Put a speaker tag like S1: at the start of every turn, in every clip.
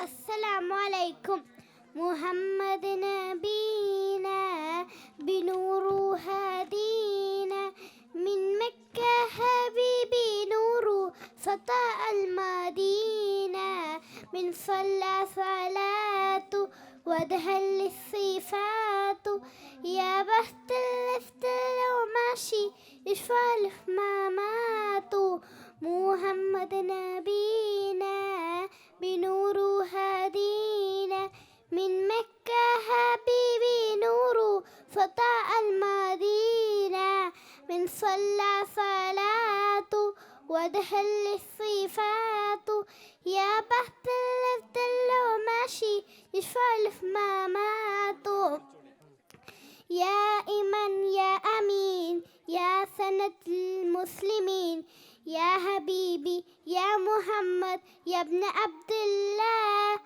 S1: अस्सलामु अलैकुम मुहम्मद नबीना बिनूरु हदीना मिन मक्का हबीबी नूरु सता अल मदीना मिन सल्ला सलातु वदहल الصفات يا بخت الافتل وماشي يشفى الحمامات محمد نبينا بنور هدينا من مكة حبيبي نور سطاع المدينة من صلى صلاة ودخل الصفات يا بخت الأبدل وماشي يشفى الحمامات يا إيمان يا أمين يا سند المسلمين يا حبيبي يا محمد يا ابن عبد الله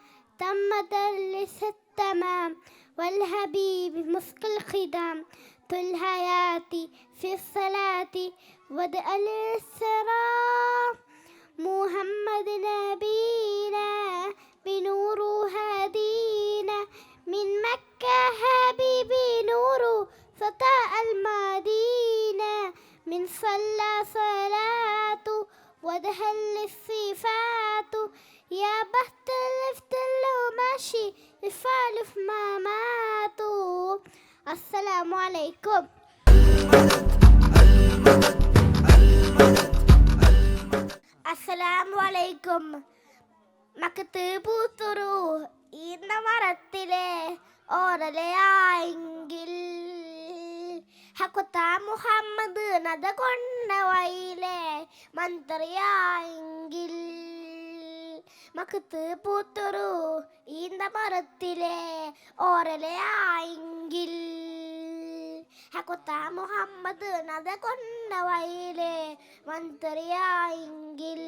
S1: تم درس التمام والحبيب مسك الخدام طول حياتي في الصلاة ودع السلام محمد نبينا بنور هدينا من مكة حبيبي نور سطاع المدينة من صلى صلاة ودخل الصفات يا بخت الافتل وماشي يفالف ما ماتوا السلام عليكم السلام عليكم മക്കത്ത് പൂത്തുറു ഈന്ന മരത്തിലെ ഓരലയായെങ്കിൽ ഹക്കുത്ത മുഹമ്മദ് നദ കൊണ്ട വയിലെ മന്ത്രിയായെങ്കിൽ മക്കത്ത് പൂത്തുറു ഈന്ന മരത്തിലെ ഓരലയായെങ്കിൽ ഹക്കുത്ത മുഹമ്മദ് നദ കൊണ്ട വയിലെ മന്ത്രിയായെങ്കിൽ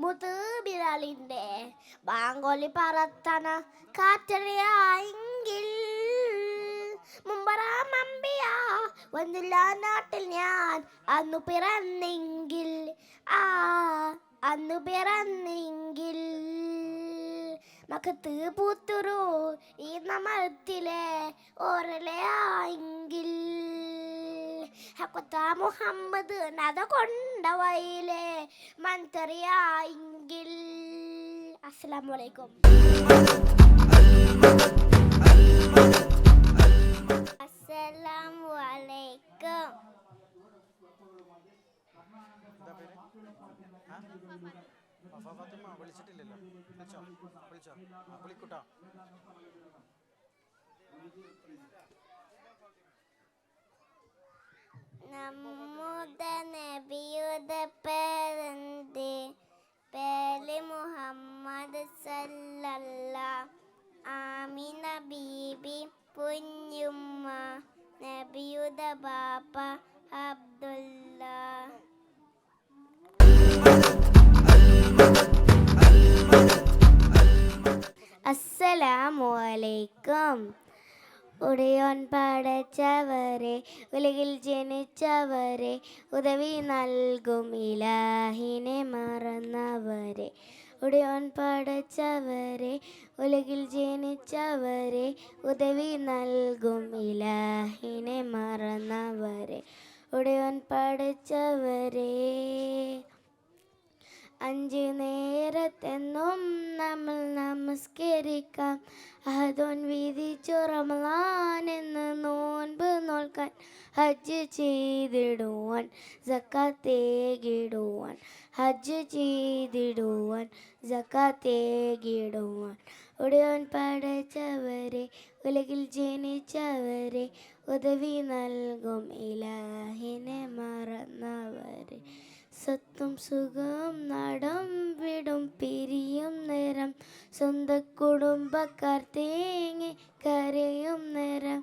S1: മുത്തുബിലാലിന്റെ ബാങ്കോലി പറത്തണ കാറ്ററിയായെങ്കിൽ മുമ്പറാമമ്പിയ വന്നില്ല നാട്ടിൽ ഞാൻ അന്നു പിറന്നെങ്കിൽ അന്നു പിറന്നെങ്കിൽ മക്കത്ത് പൂത്തുറു ഈ മരത്തിലെ ഓരലയായെങ്കിൽ ഹക്കുത്ത മുഹമ്മദ് നദ കൊണ്ട വയിലെ മന്ത്രിയായെങ്കിൽ അസ്സലാമു അലൈക്കും അസ്സലാമു അലൈക്കും
S2: വിളിച്ചിട്ടില്ലല്ലോ വിളിച്ചോ വിളിക്കൂട്ടോ
S1: നമ്മുടെ നബിയുടെ പേരെന്ത് പേര് മുഹമ്മദ് സല്ലല്ലാഹ് ആമിന ബീബി പുഞ്ഞുമ്മ നബിയുടെ ബാപ്പ അബ്ദുല്ല അസ്സലാമു അലൈക്കും ഉടയോൻ പടച്ചവരെ ഉലകിൽ ജനിച്ചവരെ ഉദവി നൽകും ഇലാഹിനെ മറന്നവരെ ഉടയോൻ പടച്ചവരെ ഉലകിൽ ജനിച്ചവരെ ഉദവി നൽകും ഇലാഹിനെ മറന്നവരെ ഉടയോൻ പടച്ചവരെ അഞ്ച് നേരത്തെന്നും നമ്മൾ നമസ്കരിക്കാം അഹദോൻ വിധിച്ചു റമളാൻ എന്ന് നോൻപ് നോൽക്കാൻ ഹജ്ജ് ചെയ്തിടുവാൻ സക്കാത്തേകിടുവാൻ ഹജ്ജ് ചെയ്തിടുവാൻ സക്കാത്തേകിടുവാൻ ഉടയോൻ പടച്ചവരെ ഉലകിൽ ജനിച്ചവരെ ഉദവി നൽകും ഇലാഹിനെ മറന്നവരെ സത്തും സുഖം നടം വിടും പിരിയും നേരം സ്വന്തം കുടുംബക്കാർ തേങ്ങി കരയും നേരം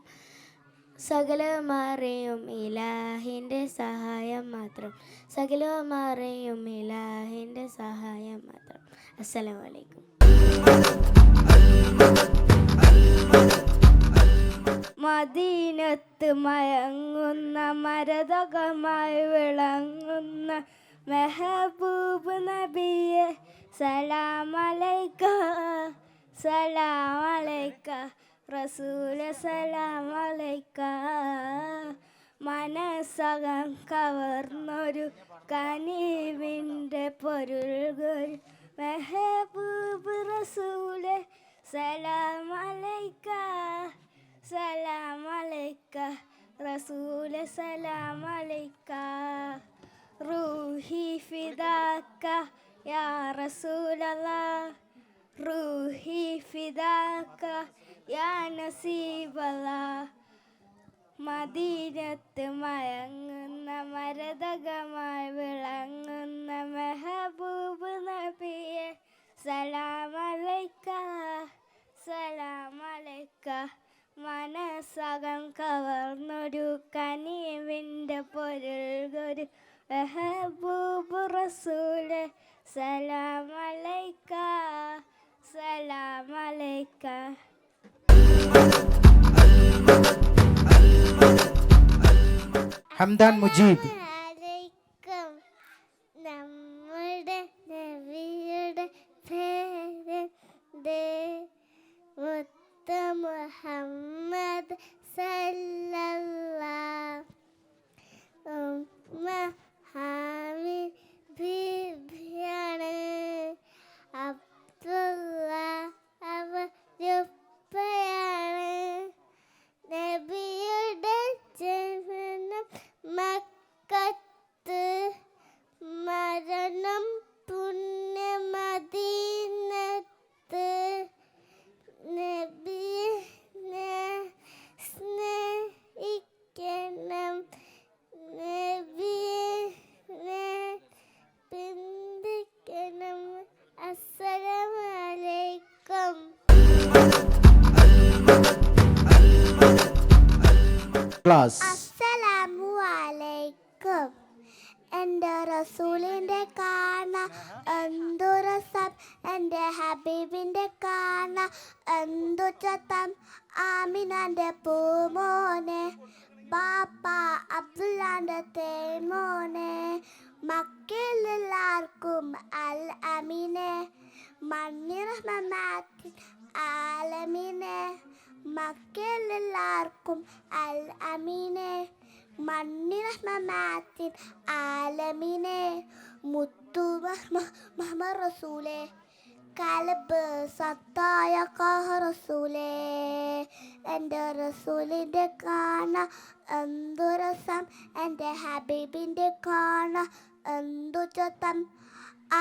S1: സകലമറിയും ഇലാഹിൻ്റെ സഹായം മാത്രം സകലമറിയും ഇലാഹിൻ്റെ സഹായം മാത്രം അസ്സലാമു അലൈക്കും
S3: മദീനത്ത് മയങ്ങുന്ന മരതകമായി വിളങ്ങുന്ന മെഹബൂബ് നബിയെ സലാമലൈക്ക സലാമലൈക്ക റസൂലെ സലാമലൈക്ക. മനസ്സകം കവർന്നൊരു കനിവിൻ്റെ പൊരുൾകൾ മെഹബൂബ് റസൂലെ സലാമലൈക്ക സലാമലൈക്ക റസൂലെ സലാമലൈക്ക. റൂഹി ഫിദാക്ക യാ റസൂലല്ലാഹ് റൂഹി ഫിദാക്ക യാ നസീബല്ലാഹ്. മദീനത്ത് മയങ്ങുന്ന മരതകമായി വിളങ്ങുന്ന മെഹബൂബ് നബിയെ സലാമലൈക്ക സലാമലൈക്ക. മനസ്സകം കവർന്നൊരു കനിവിൻ്റെ പൊരുൾകൊരു മെഹബൂബ് റസൂലെ സലാമലൈക്ക സലാമലൈക്ക.
S2: ഹംദാൻ മുജീബ്.
S1: അലൈക്കും. നമ്മുടെ നബിയുടെ പേരെന്ത്? മുത്ത് മുഹമ്മദ് സല്ലല്ലാഹ്. ഉമ്മ ഹാമിദ് ബീബിയാണ്. അബ്ദുള്ള അവരുപ്പയാണ്. നബിയുടെ ജനനം മക്കത്ത്, മരണം പുണ്യമദീനത്ത്. നബിയെ സ്നേഹിക്കണം, നബിയെ പിന്തിക്കണം. അസ്സലാമു അലൈക്കും.
S2: ക്ലാസ്.
S1: അസ്സലാമു അലൈക്കും. എൻ്റെ റസൂലിൻ്റെ കാണ എന്തു രസം, എൻ്റെ ഹബീബിൻ്റെ കാണ എന്തു ചത്തം. ആമിനാൻ്റെ പൂമോനെ, ബാപ്പ അബ്ദുല്ലാൻ്റെ തേമോനെ. മക്കളിലെല്ലാവർക്കും അൽ അമീനെ, മണ്ണിറഹ്മത്തിൻ ആലമീനെ. മക്കളിലെല്ലാവർക്കും അൽ അമീനെ, മണ്ണിറഹ്മത്തിൻ ആലമീനെ. മുത്തു മുഹമ്മദ് റസൂലെ, കൽബ് സത്തായ കാഹ റസൂലെ. എൻ്റെ റസൂലിൻ്റെ കാണ എന്തു രസം, എൻ്റെ ഹബീബിൻ്റെ കാണ എന്തു ചത്തം.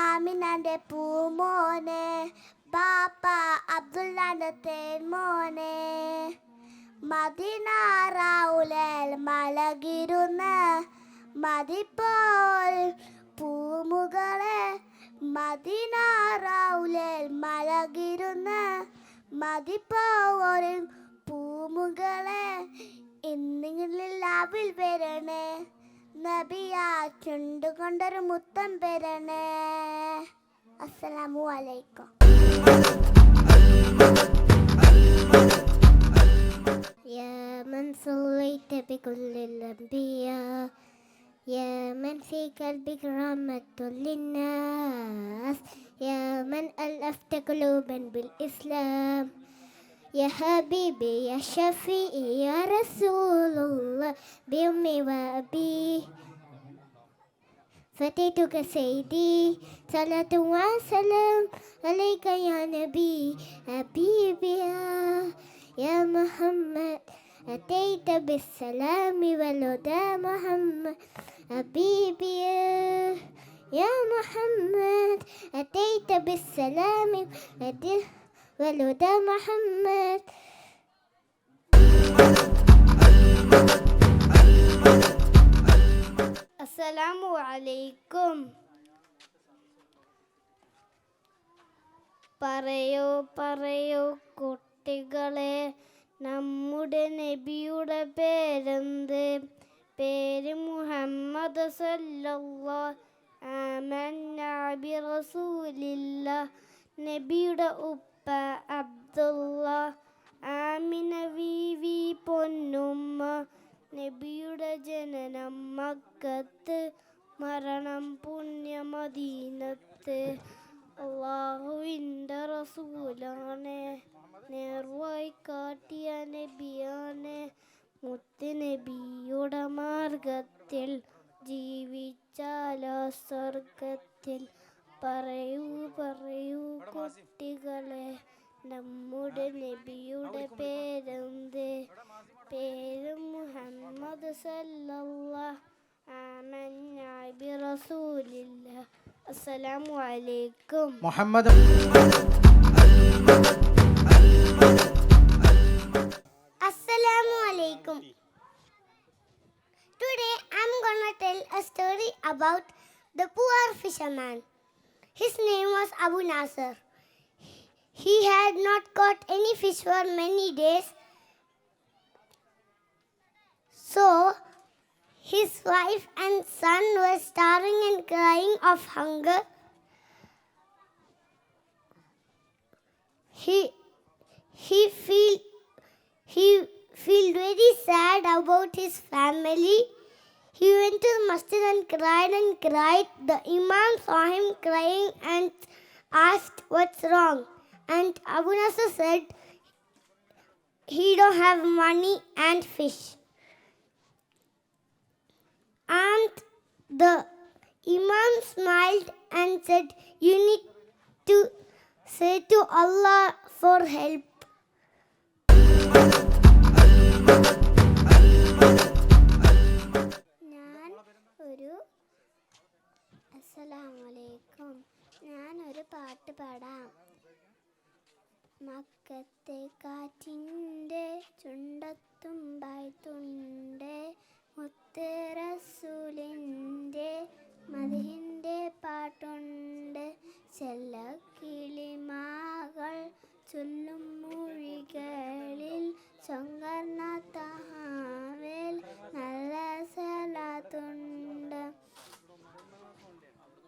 S1: ആമിനാൻ്റെ പൂമോനെ, ബാപ്പ അബ്ദുല്ലാൻ്റെ തേൻമോനെ. മദീനാറൗലൽ മലകിരുന്ന് മതിപ്പോൾ പൂമുകളെ. മദീനാറൗലൽ മലകിരുന്ന് മതിപ്പോൾ പൂമുകളെ. ഇന്നിങ്ങളിൽ ലാവിൽ വരണേ, നബിയാ ചുണ്ടുകൊണ്ടൊരു മുത്തം വരണേ. അസ്സലാമു അലൈക്കും. يا من صليت بكل الأنبياء، يا من في قلبك رحمة للناس، يا من ألفت قلوبا بالإسلام. يا حبيبي يا شفيعي يا رسول الله بأمي وأبي فتيتك سيدي. صلاة وسلام عليك يا نبي حبيبي يا محمد. أتيت بالسلام والهدى محمد حبيبي يا محمد. أتيت بالسلام والهدى محمد.
S3: അസ്സലാമു അലൈക്കും. പറയൂ പറയൂ കുട്ടികളെ, നമ്മുടെ നബിയുടെ പേരെന്ത്? പേര് മുഹമ്മദ് സല്ലല്ലാഹു ആമന്നാ ബിറസൂലില്ലാഹ്. നബിയുടെ ഉപ്പ അബ്ദുള്ള, ആമിന ബീവി പൊന്നു മക്കത്ത്, മരണം പുണ്യമദീനത്ത്. അള്ളാഹുവിൻ്റെ റസൂലാണ്, നേർവഴി കാട്ടിയ നബിയാണ്. മുത്ത് നബിയുടെ മാർഗത്തിൽ ജീവിച്ചാലോ സ്വർഗത്തിൽ. പറയൂ പറയൂ കുട്ടികളെ, നമ്മുടെ നബിയുടെ പേരെന്ത്? പേര് മുഹമ്മദ് സല്ലല്ലാഹു ആമന്ന ബിറസൂലില്ലാഹ്. അസ്സലാമു അലൈക്കും.
S2: Muhammad.
S1: Assalamu alaikum. Today I'm gonna tell a story about the poor fisherman. His name was Abu Nasser. He had not caught any fish for many days. So his wife and son were starving and crying of hunger. He felt very sad about his family. He went to the masjid and cried. The Imam saw him crying and asked, "What's wrong?" And Abu Nasser said, "He don't have money and fish." And the Imam smiled and said, "You need to say to Allah for help." ഞാനൊരു പാട്ട് പാടാം. മക്കത്തെ കാറ്റിൻ്റെ ചുണ്ടത്തുമ്പായ്ത്തുണ്ട്, മുത്ത് റസൂലിൻ്റെ മദഹിൻ്റെ പാട്ടുണ്ട്. ചെല്ലക്കിളിമാകൾ ചൊല്ലും മൊഴികളിൽ ചൊങ്കർന്ന തഹാവേൽ നല്ല സലാത്തുണ്ട്.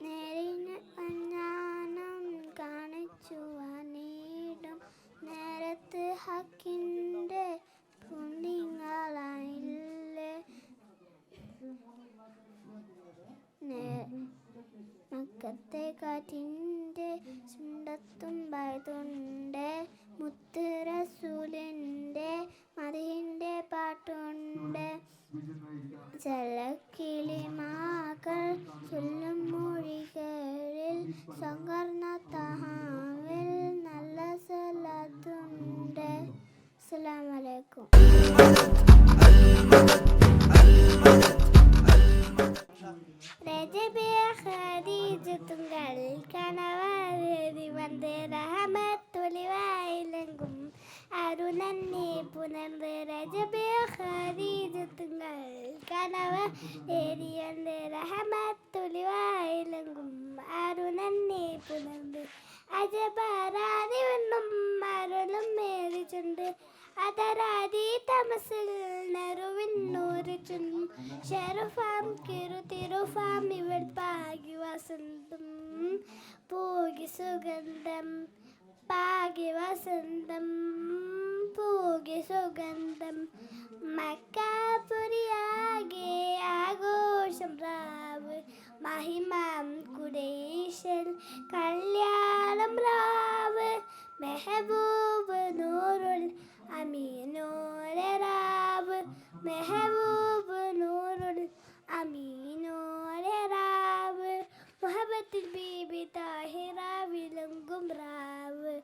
S1: നേരിന് അജ്ഞാനം കാണിച്ചു വന്നിടും നേരത്ത് ഹക്കിൻ്റെ പുണ്യങ്ങളായില്ലേ. മക്കത്തെ കാറ്റിൻ്റെ ചുണ്ടത്തുമ്പായതുണ്ട്, മുത്ത് റസൂലിൻ്റെ മദഹിൻ്റെ പാട്ടുണ്ട്. ചെല്ലക്കിളിമാകൾ ചൊല്ലും മൊഴികളിൽ സങ്കർണ തഹാവിൽ നല്ല സലാത്തുണ്ട്. അസ്സലാമു അലൈക്കും. ഖദീജത്തുങ്കൾ കനവാതി വന്ന് റഹമത്തുലിവായിലെങ്കും അരുണന്നെ പുനർന്ന് രജബേ ഖദീജത്തുങ്കൾ കനവ ഏരി വന്ന് റഹമത്തുലിവായിലെങ്കും അരുണന്നെ പുനർന്ന് അജബാരാതി വന്നും അരുളും മേറിച്ചുണ്ട്. അതരാതി തമസിൽ നറുവിന്നൂറിച്ചും ഷെറുഫാം കിരുതിരുഫാം ഇവൾ പാകി വസന്തം പൂകി സുഗന്ധം പാകി വസന്തം പൂകി സുഗന്ധം. മക്കാപുരിയാകെ ആഘോഷം രാവ് മഹിമാം കുരേശൽ കല്യാണം രാവ്. മെഹബൂബ് നൂറുൽ അമീനോരെ രാവ് മെഹബൂബ് നൂറുൽ അമീനോരെ രാവ്. മുഹബത്തിൽ ബീബി താഹിറ വിളങ്ങും രാവ്.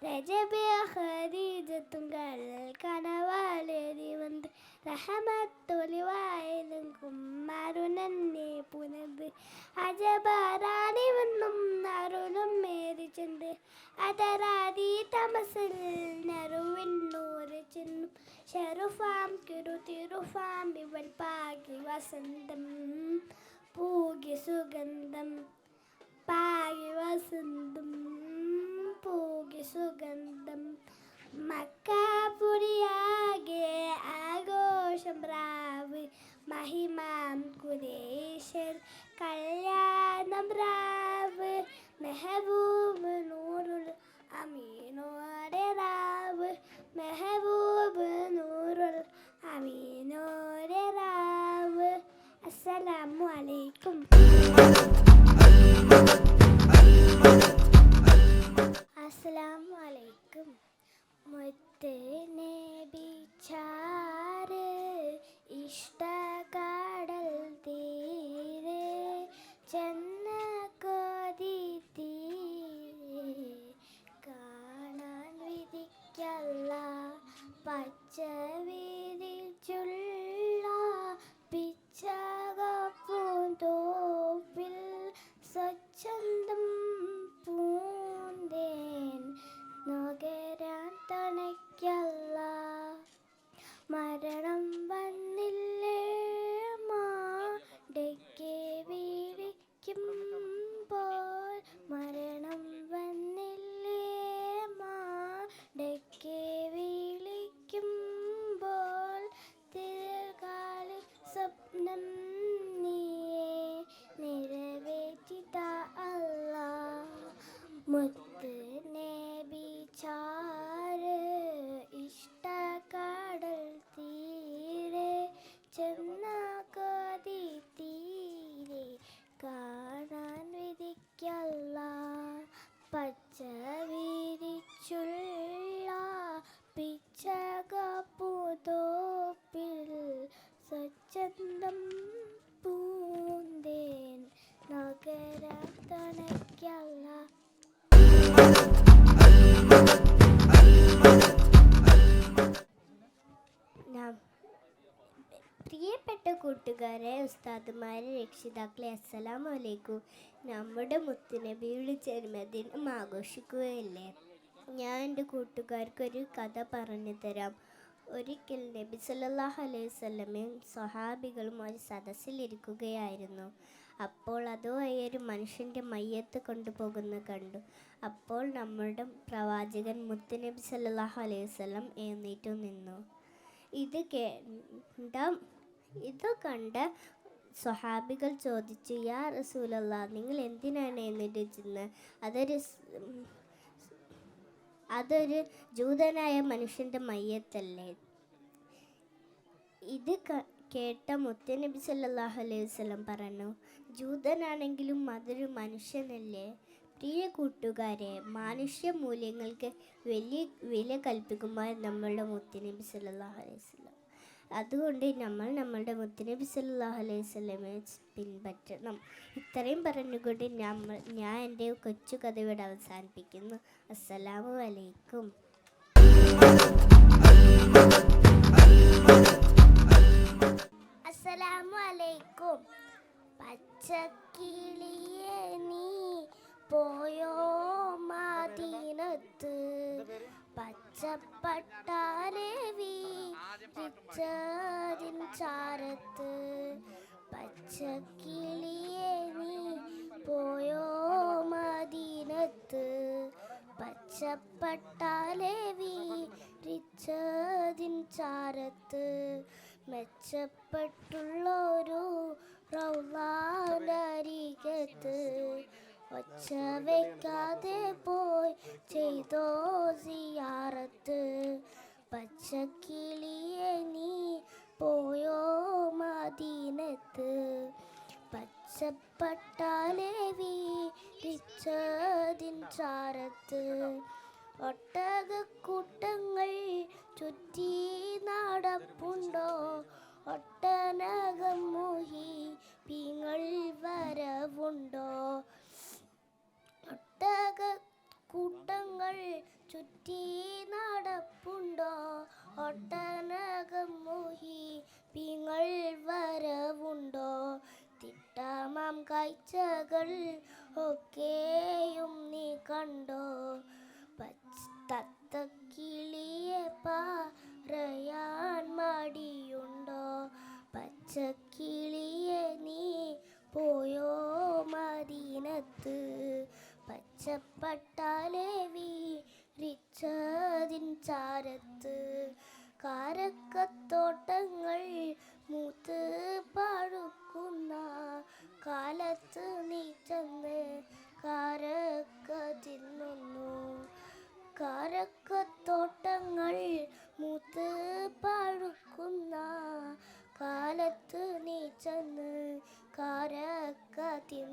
S1: രജബേ ഖദീജത്തുങ്കൾ കനവാലേറി വന്ന് റഹമത്തുലിവായിലെങ്കും അരുണന്നെ പുനർന്ന് അജബാറാണി വന്നും അരുളും മേറിച്ചുണ്ട്. അതരാതി തമസിൽ നറുവിന്നൂറ് ചെന്നും ഷെറുഫാം കിരുതിരുഫാം ഇവൾ പാകി വസന്തം പൂകി സുഗന്ധം പാകി വസന്തം പൂകി സുഗന്ധം. മക്കാപുരിയാകെ ആഘോഷം രാവ് മഹിമാം കുരേശൽ കല്യാണം രാവ്. മെഹബൂബ് നൂറുൽ അമീനോരെ രാവ് മെഹബൂബ് നൂറുൽ അമീനോരെ രാവ്. അസ്സലാം.
S3: അസ്സലാമു അലൈക്കും. മുത്ത് നബി ചാറ് ഇഷ്ടകടൽ തീരെ ചെന്ന കൊതി തീരെ കാണാൻ വിധിക്കല്ല പച്ച വിരിച്ചുള്ള പിച്ചകപ്പൂന്തോപ്പിൽ സ്വച്ഛന്തം പൂന്തേൻ നുകരാൻ തണയ്ക്കല്ല മരണം വന്നില്ലേ മാടയ്ക്ക് വിളിക്കുമ്പോൾ മരണം വന്നില്ലേ മാടയ്ക്ക് വിളിക്കുമ്പോൾ തിരകാലി സ്വപ്നം നീയെ നിറവേറ്റിത അല്ല മുത്ത് നബി ചാറ് ഇഷ്ടകടൽ തീരെ ചെന്ന കൊതി തീരെ കാണാൻ വിധിക്കല്ല പച്ച വിരിച്ചുള്ള പിച്ചകപ്പൂന്തോപ്പിൽ സ്വച്ഛന്തം പൂന്തേൻ നഗര തണയ്ക്കല്ല. പ്രിയപ്പെട്ട കൂട്ടുകാരെ, ഉസ്താദുമാരെ, രക്ഷിതാക്കളെ, അസ്സലാമു അലൈക്കും. നമ്മുടെ മുത്തുനബിയുടെ ജന്മദിനം ആഘോഷിക്കുകയല്ലേ. ഞാൻ എൻ്റെ കൂട്ടുകാർക്കൊരു കഥ പറഞ്ഞു തരാം. ഒരിക്കൽ നബി സല്ലല്ലാഹു അലൈഹി വസല്ലമയും സ്വഹാബികളും ഒരു സദസ്സിലിരിക്കുകയായിരുന്നു. അപ്പോൾ അതുവഴി ഒരു മനുഷ്യൻ്റെ മയ്യത്ത് കൊണ്ടുപോകുന്ന കണ്ടു. അപ്പോൾ നമ്മുടെ പ്രവാചകൻ മുത്തുനബി സല്ലല്ലാഹു അലൈഹി വസല്ലം എഴുന്നേറ്റു നിന്നു. ഇത് കണ്ട സ്വഹാബികൾ ചോദിച്ചു, യാ റസൂലല്ലാഹ്, നിങ്ങൾ എന്തിനാണ് എഴുന്നേറ്റിരുന്നത്? അതൊരു ജൂതനായ മനുഷ്യൻ്റെ മയ്യത്തല്ലേ? ഇത് കേട്ട മുത്തുനബി സല്ലല്ലാഹു അലൈഹി വസല്ലം പറഞ്ഞു, ജൂതനാണെങ്കിലും അതൊരു മനുഷ്യനല്ലേ? പ്രിയ കൂട്ടുകാരെ, മനുഷ്യ മൂല്യങ്ങൾക്ക് വലിയ വില കൽപ്പിക്കുമ്പോൾ നമ്മളുടെ മുത്തുനബി സല്ലല്ലാഹു അലൈഹി വസല്ലം. അതുകൊണ്ട് നമ്മൾ നമ്മളുടെ മുത്തുനബി സല്ലല്ലാഹു അലൈഹി വസല്ലമയെ പിൻപറ്റണം. ഇത്രയും പറഞ്ഞുകൊണ്ട് ഞാൻ എൻ്റെ കൊച്ചു കഥ ഇവിടെ അവസാനിപ്പിക്കുന്നു. അസ്സലാമു അലൈക്കും.
S1: അസ്സലാമു അലൈക്കും. പച്ചക്കിളിയെ നീ പോയോ മദീനത്ത്, പച്ചപ്പട്ടാലെ വിരിച്ചതിൻ ചാരത്ത്. പച്ചക്കിളിയെ നീ പോയോ മദീനത്ത്, പച്ചപ്പട്ടാലെ വിരിച്ചതിൻ ചാരത്ത്. മെച്ചപ്പെട്ടുള്ളൊരു റൗളാനരികത്ത് ഒച്ച വയ്ക്കാതെ പോയി ചെയ്തോ സിയാറത്ത്. പച്ചക്കിളിയെ നീ പോയോ മദീനത്ത്, പച്ചപ്പട്ടാലെ വിരിച്ചതിൻ ചാരത്ത്. ഒട്ടകക്കൂട്ടങ്ങൾ ചുറ്റി നടപ്പുണ്ടോ, ഒട്ടനകം മുഹിബീങ്ങൾ വരവുണ്ടോ. ഒട്ടകക്കൂട്ടങ്ങൾ ചുറ്റി നടപ്പുണ്ടോ, ഒട്ടനകം മുഹിബീങ്ങൾ വരവുണ്ടോ. തിട്ടമാം കാഴ്ചകൾ ഒക്കെയും നീ കണ്ടോ. തത്തക്കിളിയെ പറയാൻ മടിയുണ്ടോ. പച്ചക്കിളിയെ നീ പോയോ മദീനത്ത്, പച്ചപ്പട്ടാലെ വിരിച്ചതിൻ ചാരത്ത്. കാരക്കത്തോട്ടങ്ങൾ മൂത്ത് പഴുക്കുന്ന കാലത്ത് നീ ചെന്ന് കാരക്ക തിന്നുന്നു. കാരക്കത്തോട്ടങ്ങൾ മൂത്ത് പഴുക്കുന്ന കാലത്ത് നീ ചെന്ന് കാരക്ക തിന്നു.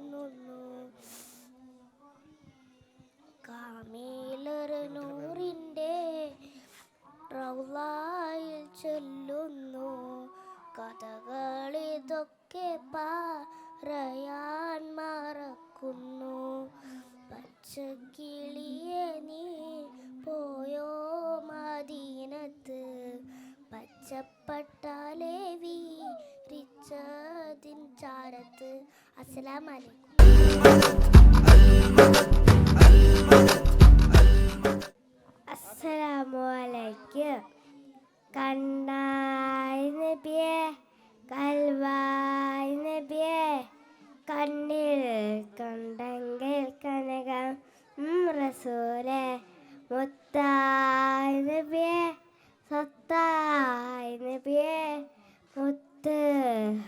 S3: കഥകളിതൊക്കെ പറയാൻ മറക്കുന്നു. പച്ചക്കിളിയെ നീ പോയോ മദീനത്ത്, പച്ചപ്പട്ടാലെ വീരിച്ചതിൻ ചാരത്ത്. അസ്സലാമു അലൈക്കും. അസ്സലാമു അലൈക്കും. കണ്ണായി നബിയേ കൽവായി നബിയേ, കണ്ണിൽ കണ്ടെങ്കിൽ കനകം റസൂലേ, മുത്തായി നബിയേ സത്തായി നബിയേ, മുത്ത്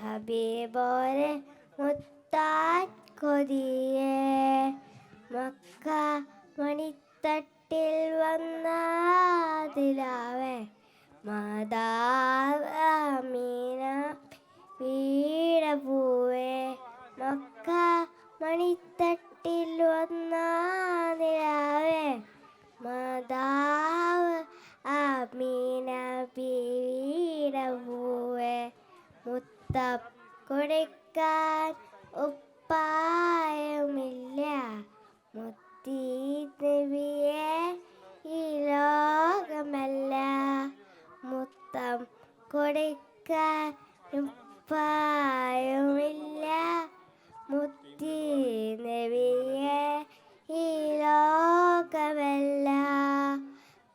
S3: ഹബീബോരെ മുത്താൻ കൊതിയേ, മക്ക മണിത്തട്ടിൽ വന്ന ദിലാവേ, മാതാവ് ആമീന വീരപൂവേ, മക്ക മണിത്തട്ടിൽ വന്ന ദിലാവേ, മാതാവ് ആമീന വീരപൂവേ, മുത്തം കൊടുക്കാൻ ഉപ്പായമില്ല, മുത്തി നബിയെ ഈ ലോകമല്ല, മുത്തം കൊടുക്കാൻ ഉപ്പായമില്ല, മുത്തി നബിയെ ഈ ലോകമല്ല.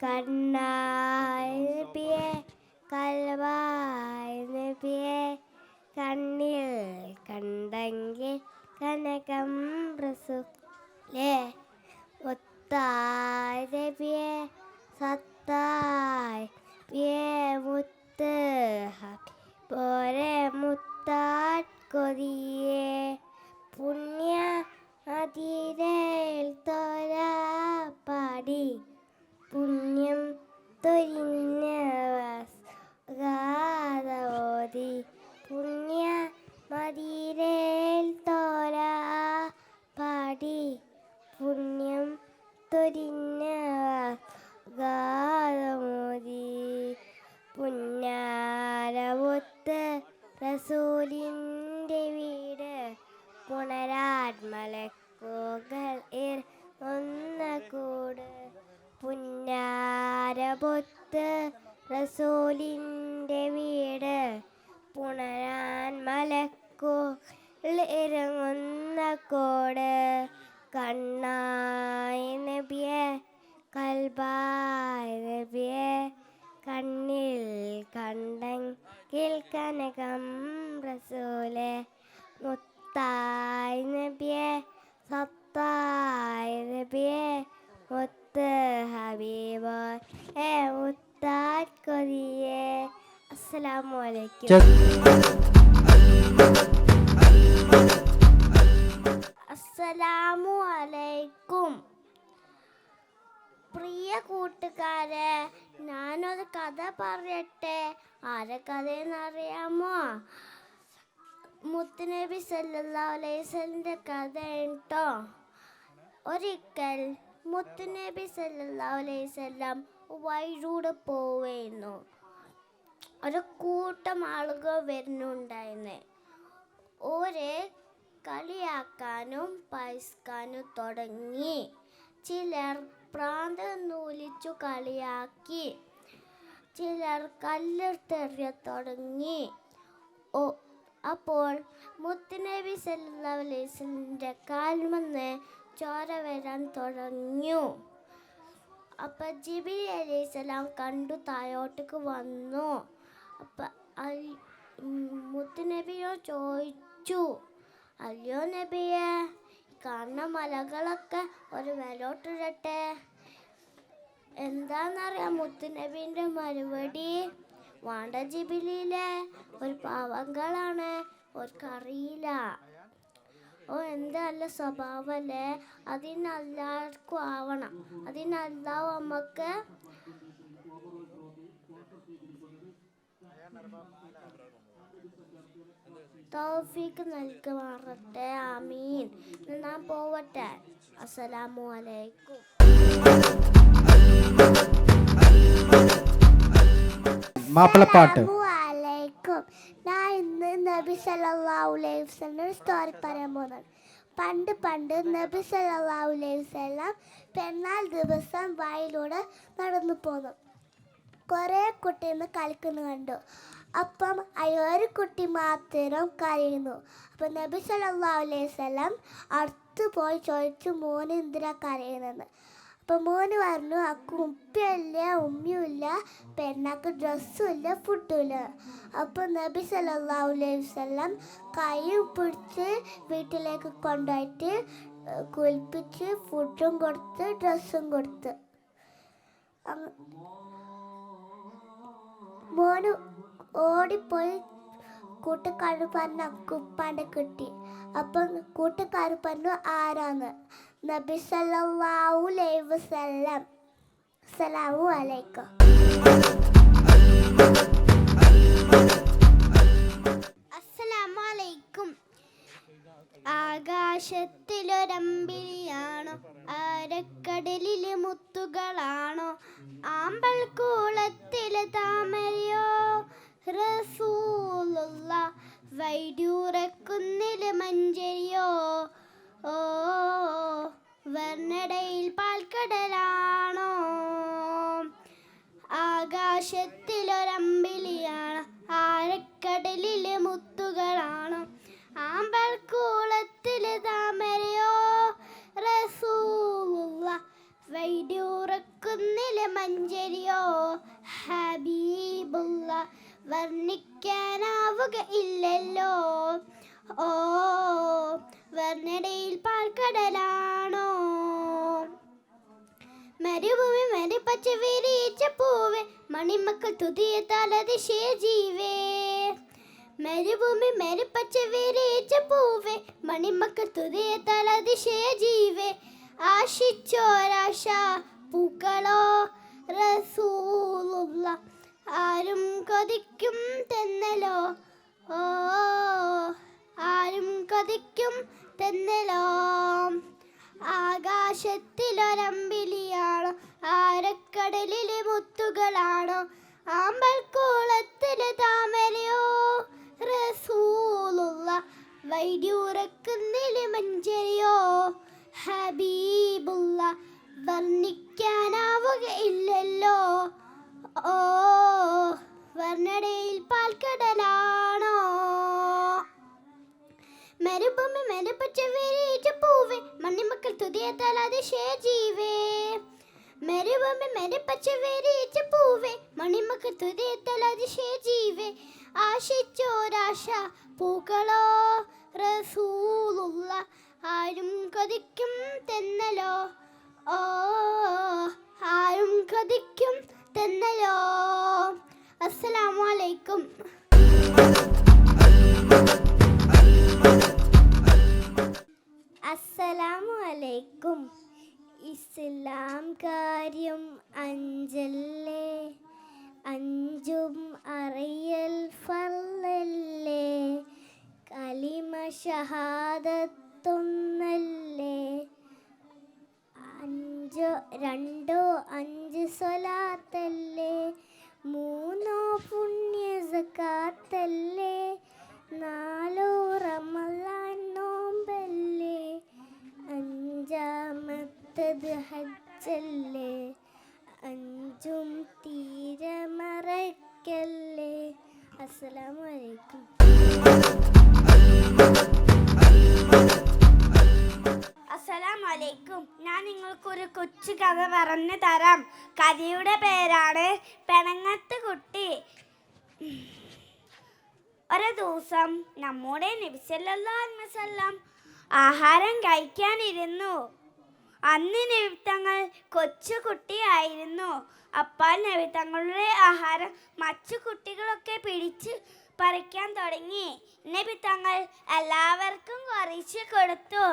S3: കണ്ണായി നബിയെ കൽവായി നബിയെ, കണ്ണിൽ കണ്ടെങ്കിൽ കനകം റസൂലേ, മുത്തായി നബിയെ സത്തായി നബിയെ, മുത്ത് ഹബീബോരെ മുത്താൻ കൊതിയേ, പുണ്യ മദീനയിൽ തോര പാടി, പുണ്യം തൊരിഞ്ഞ ഓതി, പുണ്യ മദീനയിൽ തോര പാടി, പുണ്യം തൊരിഞ്ഞ മോദി, പുന്നാരമുത്ത് റസൂലിൻ്റെ വീട്, പുണരാൻ മലക്കുകൾ ഒന്ന കൂട്, പുന്നാരമുത്ത് റസൂലിൻ്റെ വീട്, പുണരാൻ മലക്കുകൾ ഇറങ്ങുന്ന കോട്. കണ്ണായി നബിയെ കൽബായി നബിയെ, കണ്ണിൽ കണ്ടെങ്കിൽ കനകം റസൂലേ, മുത്തായി നബിയെ സത്തായി നബിയെ, മുത്ത് ഹബീബ് മുത്താൻ കൊതിയേ. അസ്സലാമു അലൈക്കും. അസ്സലാമു അലൈക്കും. പ്രിയ കൂട്ടുകാരെ, ഞാനൊരു കഥ പറയട്ടെ. ആരെ കഥയെന്നറിയാമോ? മുത്തുനബി സല്ലല്ലാഹു അലൈഹി വസല്ലമിന്റെ കഥ കേട്ടോ. ഒരിക്കൽ മുത്തുനബി സല്ലല്ലാഹു അലൈഹി വസല്ലം വഴിയിലൂടെ പോവുകയായിരുന്നു. ഒരു കൂട്ടം ആളുകൾ വരുന്നുണ്ടായിരുന്നു. ഓരെ കളിയാക്കാനും പൈസ്കാനും തുടങ്ങി. ചിലർ പ്രാന്ത് നൂലിച്ചു കളിയാക്കി, ചിലർ കല്ലെടുത്തെറിയ തുടങ്ങി. അപ്പോൾ മുത്തുനബി സല്ലല്ലാഹു അലൈഹി വസല്ലമിന്റെ കാൽമന്ന് ചോര വരാൻ തുടങ്ങി. അപ്പം ജിബ്രീൽ അലൈഹിസ്സലാം കണ്ടു, താഴോട്ടേക്ക് വന്നു. അപ്പം മുത്തുനബിയോ ചോദിച്ചു, അല്ലയോ നബിയെ, കാണുന്ന മലകളൊക്കെ ഒരു വിലോട്ടിടട്ടെ? എന്താണെന്നറിയാം മുത്തുനബീൻ്റെ മറുപടി? വേണ്ട ജിബ്രീലേ, ഒരു പാവങ്ങളാണ്, അവർക്കറിയില്ല. ഓ, എന്ത് നല്ല സ്വഭാവമല്ലേ, അതിനെല്ലാവർക്കും ആവണം. അതിനല്ലാവും നമുക്ക് തൗഫീഖ് നൽകുമാറട്ടെ. ആമീൻ. ഞാൻ പോവട്ടെ. അസ്സലാമു അലൈക്കും.
S2: മാപ്പിളപ്പാട്ട്.
S1: അസ്സലാമു അലൈക്കും. ഞാൻ ഇന്ന് നബി സല്ലല്ലാഹു അലൈഹി വസല്ലം ഒരു സ്റ്റോറി പറയാൻ പോകുന്നത്. പണ്ട് നബി സല്ലല്ലാഹു അലൈഹി വസല്ലം പെരുന്നാൾ ദിവസം വയലിലൂടെ നടന്നു പോന്നു. കുറേ കുട്ടികൾ കളിക്കുന്നു കണ്ടു. അപ്പം ഒരു കുട്ടി മാത്രം കരയുന്നു. അപ്പം നബി സല്ലല്ലാഹു അലൈഹി വസല്ലം അടുത്ത് പോയി ചോദിച്ചു, മോന് എന്തിനാ കരയുന്നെന്ന്. അപ്പം മോന് പറഞ്ഞു, അക്ക് ഉപ്പയില്ല ഉമ്മയുമില്ല, പെരുന്നാൾക്ക് ഡ്രസ്സും ഇല്ല, ഫുഡും ഇല്ല. അപ്പം നബി സല്ലല്ലാഹു അലൈഹി വസല്ലം കൈ പിടിച്ച് വീട്ടിലേക്ക് കൊണ്ടുപോയിട്ട് കുളിപ്പിച്ച് ഫുഡും കൊടുത്ത് ഡ്രസ്സും കൊടുത്ത്. മോന് ഓടിപ്പോയി കൂട്ടുകാർ പറഞ്ഞു അക്കുപ്പാൻ്റെ കിട്ടി. അപ്പം കൂട്ടുകാർ പറഞ്ഞു ആരാന്ന്. നബി സല്ലല്ലാഹു അലൈഹി വസല്ലം. അസ്സലാമു അലൈക്കും.
S3: അസ്സലാമു അലൈക്കും. ആകാശത്തിലൊരമ്പിളിയാണോ, ആരക്കടലിലെ മുത്തുകളാണോ, ആമ്പൽ കൂളത്തിലെ താമരയോ, റസൂലുള്ളാഹ് വൈഡൂറക്കുന്നിലെ മഞ്ചരിയോ, ഓ വർണ്ണടയിൽ പാൽക്കടലാണോ. ആകാശത്തിലൊരമ്പിളിയാണോ, ആഴക്കടലിലെ മുത്തുകളാണോ, ആമ്പൽ കൂളത്തിലെ താമരയോ, റസൂലുള്ളാഹ് വൈഡൂറക്കുന്നിലെ മഞ്ചരിയോ, ഹബീബുള്ളാഹ് വർണ്ണിക്കാനാവുക ഇല്ലല്ലോ, ഓ വർണ്ണടയിൽ പാൽക്കടലാണോ. മരുഭൂമി മരുപ്പച്ച വിരിച്ച പൂവേ, മണിമക്കൾ തുതിയത്താൽ അതിശയ ജീവേ. മരുഭൂമി മരുപ്പച്ച വിരിച്ച പൂവേ, മണിമക്കൾ തുതിയത്താൽ അതിശയ ജീവേ. ആശിച്ചോരാശ പൂക്കളോ, റസൂലുള്ളാഹ് ആരും കൊതിക്കും തെന്നലോ, ഓ ആരും കൊതിക്കും തെന്നലോ. ആകാശത്തിലൊരമ്പിളിയാണോ, ആരക്കടലിലെ മുത്തുകളാണോ, ആമ്പൽ കൂളത്തിലെ താമരയോ, റസൂലുള്ളാഹ് വൈഡൂറക്കുന്നിലെ മഞ്ചരിയോ, ഹബീബുള്ളാഹ് വർണ്ണിക്കാനാവുക ഇല്ലല്ലോ, ഓ വർണ്ണടയിൽ പാൽക്കടലാണോ. മരുഭൂമി മരുപ്പച്ച വിരിച്ച പൂവേ, മണിമക്കൾ തുതിയത്താൽ അതിശയ ജീവേ. മരുഭൂമി മരുപ്പച്ച വിരിച്ച പൂവേ, മണിമക്കൾ തുതിയത്താൽ അതിശയ ജീവേ. ആശിച്ചോരാശ പൂക്കളോ, റസൂലുള്ളാഹ് ആരും കൊതിക്കും തെന്നലോ, ഓ ആരും കൊതിക്കും തെന്നലോ. അസ്സലാമു അലൈക്കും. അസ്സലാമു അലൈക്കും. ഇസ്ലാം കാര്യം അഞ്ചല്ലേ, അഞ്ചും അറിയൽ ഫർളല്ലേ, കലിമ ഷഹാദത്തൊന്നല്ലേ, രണ്ടോ അഞ്ച് സ്വലാത്തല്ലേ, മൂന്നോ പുണ്യ സകാത്തല്ലേ, നാലോ റമളാൻ നോമ്പല്ലേ, അഞ്ചാമത്തത് ഹജ്ജല്ലേ, അഞ്ചും തീരെ മറക്കല്ലേ. അസ്സലാമു അലൈക്കും. അസ്സലാമലൈക്കും. ഞാൻ നിങ്ങൾക്കൊരു കൊച്ചു കഥ പറഞ്ഞു തരാം. കഥയുടെ പേരാണ് പെണങ്ങത്ത് കുട്ടി. ഒരു ദിവസം നമ്മുടെ നബി സല്ലല്ലാഹു അലൈഹി വസല്ലം ആഹാരം കഴിക്കാനിരുന്നു. അന്ന് നബി തങ്ങൾ കൊച്ചു കുട്ടിയായിരുന്നു. അപ്പോൾ നബി തങ്ങളുടെ ആഹാരം മറ്റു കുട്ടികളൊക്കെ പിടിച്ച് പറിക്കാൻ തുടങ്ങി. നബി തങ്ങൾ എല്ലാവർക്കും കുറച്ച് കൊടുത്തു.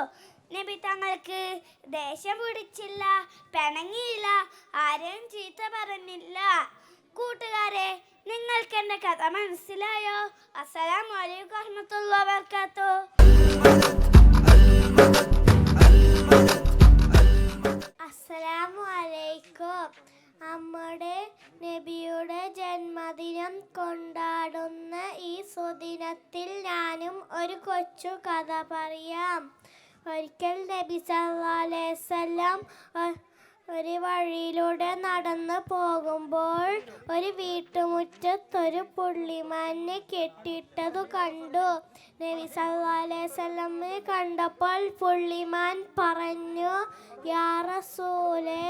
S3: നബി തങ്ങൾക്ക് ദേഷ്യം പിടിച്ചില്ല, പിണങ്ങിയില്ല, ആരെയും ചീത്ത പറഞ്ഞില്ല. കൂട്ടുകാരെ, നിങ്ങൾക്ക് എൻ്റെ കഥ മനസ്സിലായോ? അസ്സലാമു അലൈക്കും വറഹ്മത്തുള്ളാഹി വബറകാതുഹു. അസ്സലാമു അലൈക്കും. നമ്മുടെ നബിയുടെ ജന്മദിനം കൊണ്ടാടുന്ന ഈ സുദിനത്തിൽ ഞാനും ഒരു കൊച്ചു കഥ പറയാം. ഒരിക്കൽ നബി സല്ലല്ലാഹു അലൈഹി വസല്ലം ഒരു വഴിയിലൂടെ നടന്നു പോകുമ്പോൾ ഒരു വീട്ടുമുറ്റത്തൊരു പുള്ളിമാനെ കെട്ടിയിട്ടതു കണ്ടു. നബി സല്ലല്ലാഹു അലൈഹി വസല്ലമയെ കണ്ടപ്പോൾ പുള്ളിമാൻ പറഞ്ഞു, യാ റസൂലേ,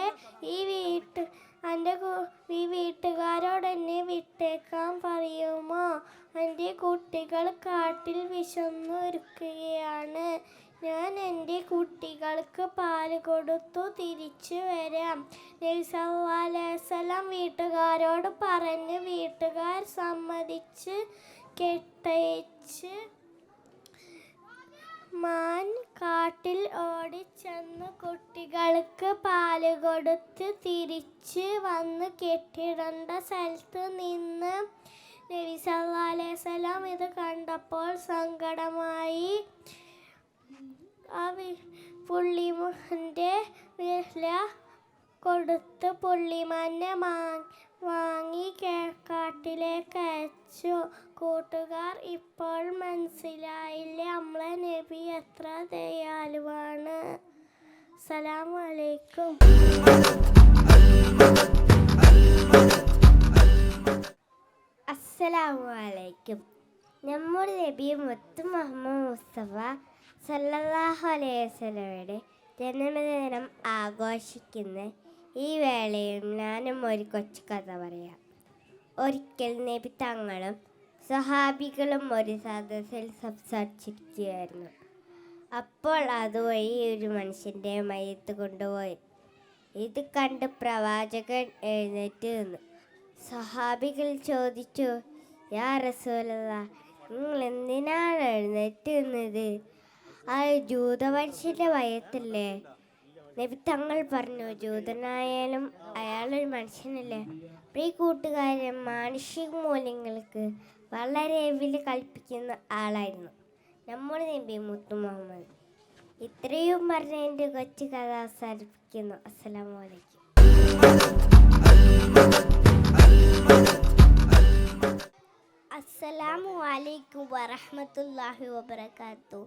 S3: ഈ വീട്ടുകാരോട് എന്നെ വിട്ടേക്കാൻ പറയുമോ? എൻ്റെ കുട്ടികൾ കാട്ടിൽ വിശന്നിരിക്കുകയാണ്. ഞാൻ എൻ്റെ കുട്ടികൾക്ക് പാല് കൊടുത്തു തിരിച്ചു വരാം. നബി സല്ലല്ലാഹു അലൈഹി വസല്ലം വീട്ടുകാരോട് പറഞ്ഞു. വീട്ടുകാർ സമ്മതിച്ച് കെട്ടയച്ച് മാൻ കാട്ടിൽ ഓടിച്ചെന്ന് കുട്ടികൾക്ക് പാല് കൊടുത്ത് തിരിച്ച് വന്ന് കെട്ടിടേണ്ട സ്ഥലത്ത് നിന്ന്. നബി സല്ലല്ലാഹു അലൈഹി വസല്ലം ഇത് കണ്ടപ്പോൾ സങ്കടമായി. ആ പുള്ളിമാൻ്റെ വില കൊടുത്ത് പുള്ളിമാനെ വാങ്ങി കാട്ടിലേക്ക് അയച്ചു. കൂട്ടുകാർ, ഇപ്പോൾ മനസ്സിലായില്ലേ നമ്മളെ നബി എത്ര ദയാലുവാണ്. അസ്സലാമു അലൈക്കും.
S4: അസ്സലാമു അലൈക്കും. നമ്മുടെ നബി മുത്ത് മുഹമ്മദ് മുസ്തഫ സല്ലല്ലാഹു അലൈഹി വസല്ലമയുടെ ജന്മദിനം ആഘോഷിക്കുന്ന ഈ വേളയിൽ ഞാനും ഒരു കൊച്ചു കഥ പറയാം. ഒരിക്കൽ നബി തങ്ങളും സ്വഹാബികളും ഒരു സദസ്സിൽ സംസാരിച്ചിരിക്കുകയായിരുന്നു. അപ്പോൾ അതുവഴി ഒരു മനുഷ്യൻ്റെ മയ്യത്ത് കൊണ്ടുപോയി. ഇത് കണ്ട് പ്രവാചകൻ എഴുന്നേറ്റ് നിന്നു. സ്വഹാബികൾ ചോദിച്ചു, യാ റസൂലല്ലാഹ്, നിങ്ങൾ എന്തിനാണ് എഴുന്നേറ്റ് നിന്നത്? ആ ജൂതമനുഷ്യൻ്റെ മയ്യത്തല്ലേ? നബി തങ്ങൾ പറഞ്ഞു, ജൂതനായാലും അയാളൊരു മനുഷ്യനല്ലേ. പ്രിയ കൂട്ടുകാരെ, മാനുഷിക മൂല്യങ്ങൾക്ക് വളരെ വില കൽപ്പിക്കുന്ന ആളായിരുന്നു നമ്മുടെ നബി മുത്ത് മുഹമ്മദ്. ഇത്രയും പറഞ്ഞ എൻ്റെ കൊച്ചു കഥ അവസാനിപ്പിക്കുന്നു. അസ്സലാമു അലൈക്കും.
S3: Assalamu alaikum wa rahmatullahi wa barakatuh.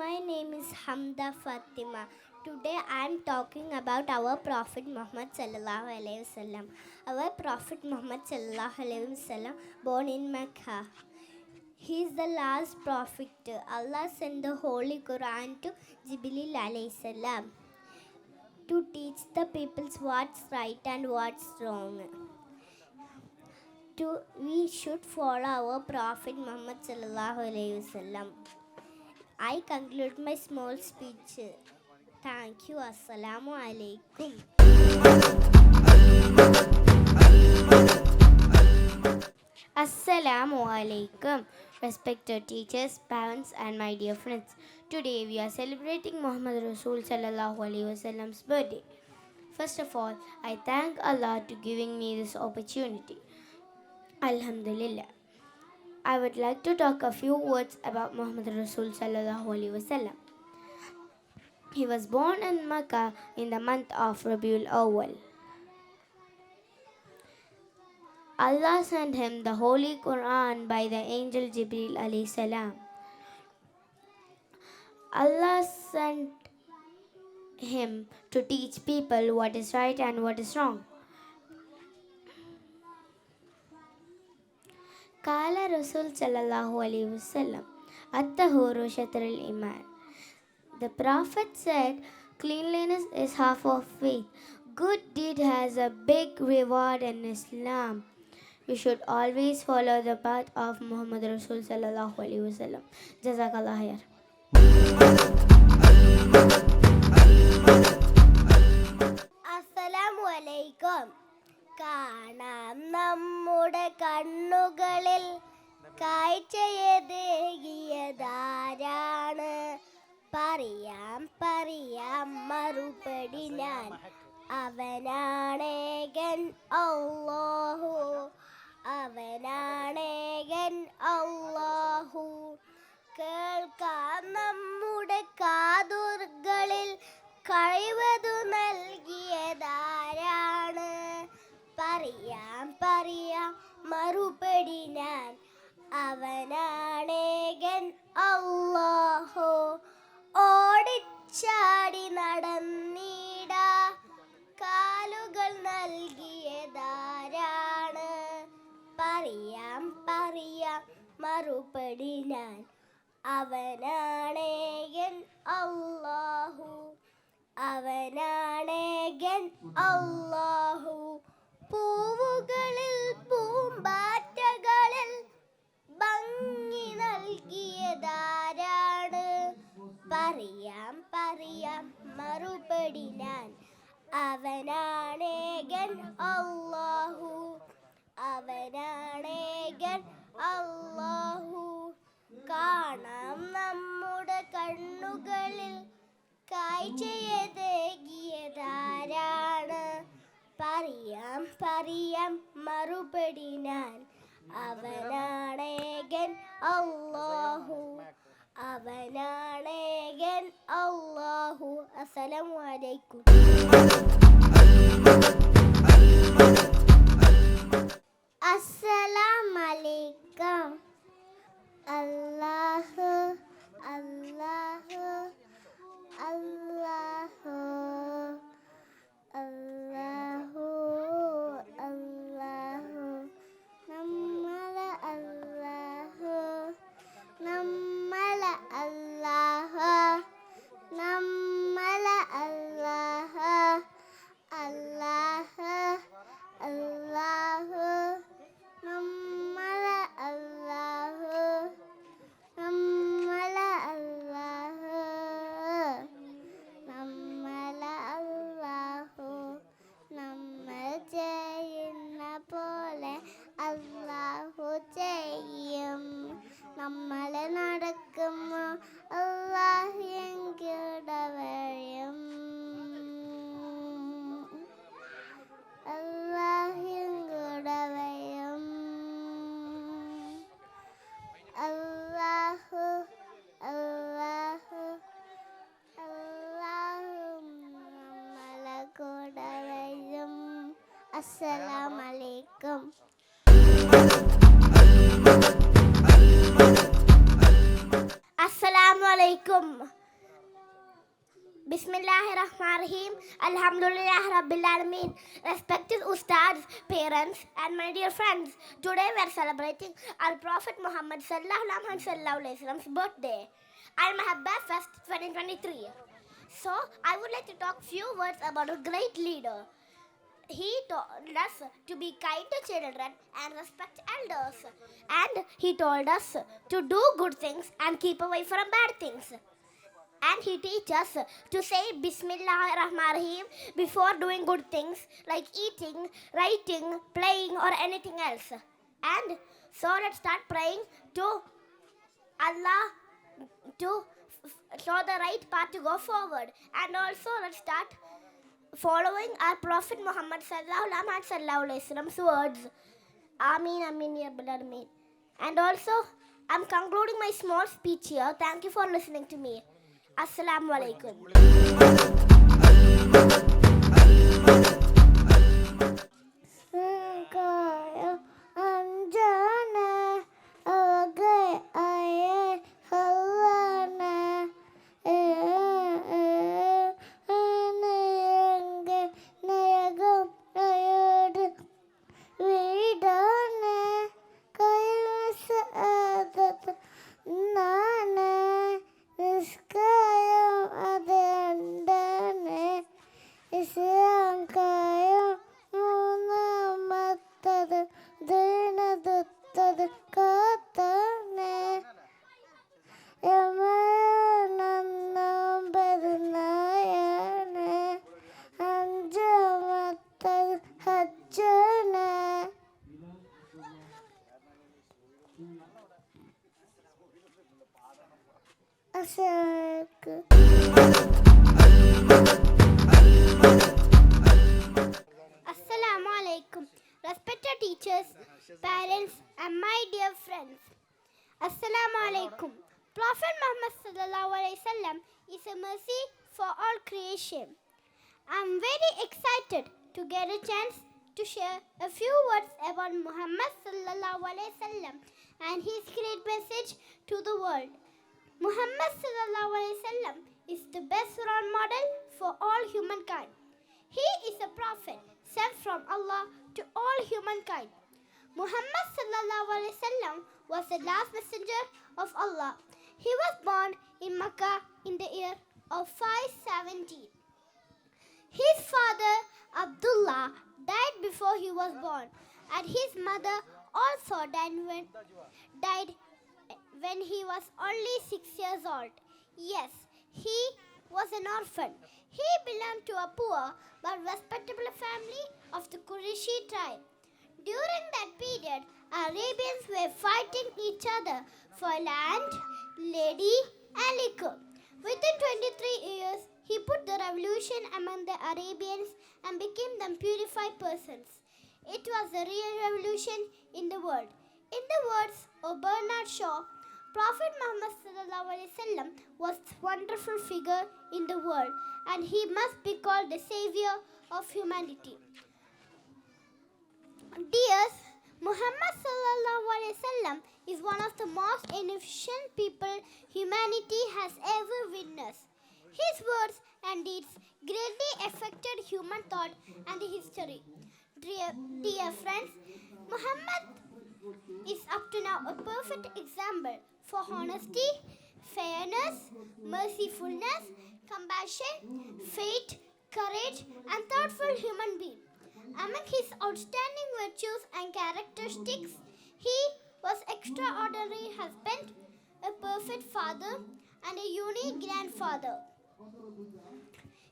S3: My name is Hamda Fatima. Today I am talking about our Prophet Muhammad sallallahu alaihi wasallam. Our Prophet Muhammad sallallahu alaihi wasallam born in Mecca. He is the last prophet. Allah sent the Holy Quran to Jibril alayhi salam to teach the people what's right and what's wrong. We should follow our Prophet Muhammad sallallahu alaihi wasallam. I conclude my small speech. Thank you. Assalamu alaikum.
S4: Assalamu alaikum. Respected teachers, parents and my dear friends. Today we are celebrating Muhammad Rasul sallallahu alaihi wasallam's birthday. First of all, I thank Allah to giving me this opportunity. Alhamdulillah. I would like to talk a few words about Muhammad Rasul sallallahu alaihi wasallam. He was born in Mecca in the month of Rabiul Awwal. Allah sent him the Holy Quran by the angel Jibril alayhi salam. Allah sent him to teach people what is right and what is wrong. Qala Rasul sallallahu alaihi wasallam, at-tahuru shatrul iman. The Prophet said, cleanliness is half of faith. Good deed has a big reward in Islam. We should always follow the path of Muhammad Rasul sallallahu alaihi wasallam. Jazakallah khair.
S3: Assalamu alaikum. കാണാം നമ്മുടെ കണ്ണുകളിൽ കാഴ്ചയേകിയതാരാണ്? പറയാം മറുപടി ഞാൻ. അവനാണേകൻ അല്ലാഹു, അവനാണേകൻ അല്ലാഹു. കേൾക്കാം നമ്മുടെ കാതുകളിൽ കഴിവതു നൽകിയതാരാണ്? പറയാം മറുപടി ഞാൻ. അവനാണേകൻ അല്ലാഹു. ഓടിച്ചാടി നടന്നിട കാലുകൾ നൽകിയതാരാണ്? പറയാം പറയാം മറുപടി ഞാൻ. അവനാണേകൻ അല്ലാഹു. അവനാണേകൻ അല്ലാഹു. പൂവുകളിൽ പൂമ്പാറ്റകളിൽ ഭംഗി നൽകിയതാരാണ്? പറയാം പറയാം മറുപടി ഞാൻ. അവനാണേകൻ അല്ലാഹു. അവനാണേകൻ അല്ലാഹു. കാണാം നമ്മുടെ കണ്ണുകളിൽ കാഴ്ചയതേകിയതാരാണ്? പറയാം പറയാം മറുപടി ഞാൻ. അവനാണേകൻ അല്ലാഹു. അവനാണേകൻ അല്ലാഹു. അസ്സലാമു അലൈക്കും.
S1: Assalamualaikum. Allahu Allahu Allahu Allahu Allahu Nammala Allahu Nammala Allahu Nammala Allahu Allahu Allahu Nammala Allahu Nammala Allahu Nammala Allahu. നമ്മൾ ചെയ്യുന്ന പോലെ അല്ലാഹു ചെയ്യും. നമ്മൾ നടക്കുമ്പോൾ അല്ലാഹു എങ്കൂടെ വരും. അല്ലാഹു എങ്കൂടെ വരും. അല്ലാഹു അല്ലാഹു അല്ലാഹു നമ്മളെ കൂടെ വരും. അസ്സലാമലൈക്കും.
S3: അസ്സലാമു അലൈക്കും. Bismillahirrahmanirrahim. Alhamdulillah Rabbil Alameen. Respected Ustads, parents, and my dear friends, today we are celebrating our Prophet Muhammad sallallahu alaihi wasallam's birthday. Al-Mahabba Fest 2023. So, I would like to talk few words about a great leader. He told us to be kind to children and respect elders. And he told us to do good things and keep away from bad things. And he teaches us to say Bismillahirrahmanirrahim before doing good things like eating, writing, playing or anything else. And so let's start praying to Allah to show the right path to go forward. And also let's start following our Prophet Muhammad sallallahu alaihi wasallam's words. Ameen, Ameen, Ya Rabbal Alameen. And also, I'm concluding my small speech here. Thank you for listening to me. Assalamu alaikum. Assalamu alaikum. Respected teachers, parents, and my dear friends. Assalamu alaikum. Prophet Muhammad sallallahu alaihi wasallam is a mercy for all creation. I'm very excited to get a chance to share a few words about Muhammad sallallahu alaihi wasallam and his great message to the world. Muhammad sallallahu alaihi wasallam is the best role model for all humankind. He is a prophet sent from Allah to all humankind. Muhammad sallallahu alaihi wasallam was the last messenger of Allah. He was born in Makkah in the year of 570. His father Abdullah died before he was born, and his mother also died when he was only 6 years old. Yes, he was an orphan. He belonged to a poor but respectable family of the Qurayshi tribe. During that period, Arabians were fighting each other for land, lady, and liquor. Within 23 years, he put the revolution among the Arabians and became them purified persons. It was the real revolution in the world. In the words of Bernard Shaw, Prophet Muhammad sallallahu alaihi wasallam was a wonderful figure in the world, and he must be called the savior of humanity. Dears, Muhammad sallallahu alaihi wasallam is one of the most inefficient people humanity has ever witnessed. His words and deeds greatly affected human thought and history. Dear friends, Muhammad is up to now a perfect example for honesty, fairness, mercifulness, compassion, faith, courage, and thoughtful human being. Among his outstanding virtues and characteristics, he was extraordinary husband, a perfect father, and a unique grandfather.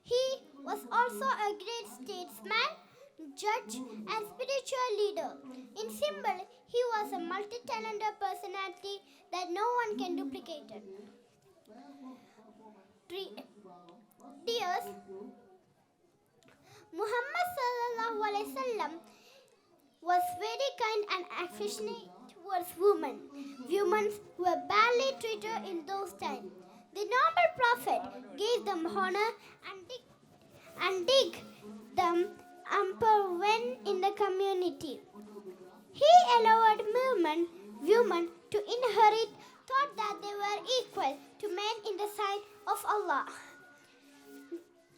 S3: He was also a great statesman, judge, and spiritual leader. In symbol, he was a multi-talented personality that no one can duplicate. Dears, Muhammad sallallahu alaihi wasallam was very kind and affectionate towards women. Women were badly treated in those times. The noble prophet gave them honor and dig them empowerment in the community. He allowed women to inherit, thought that they were equal to men in the sight of Allah.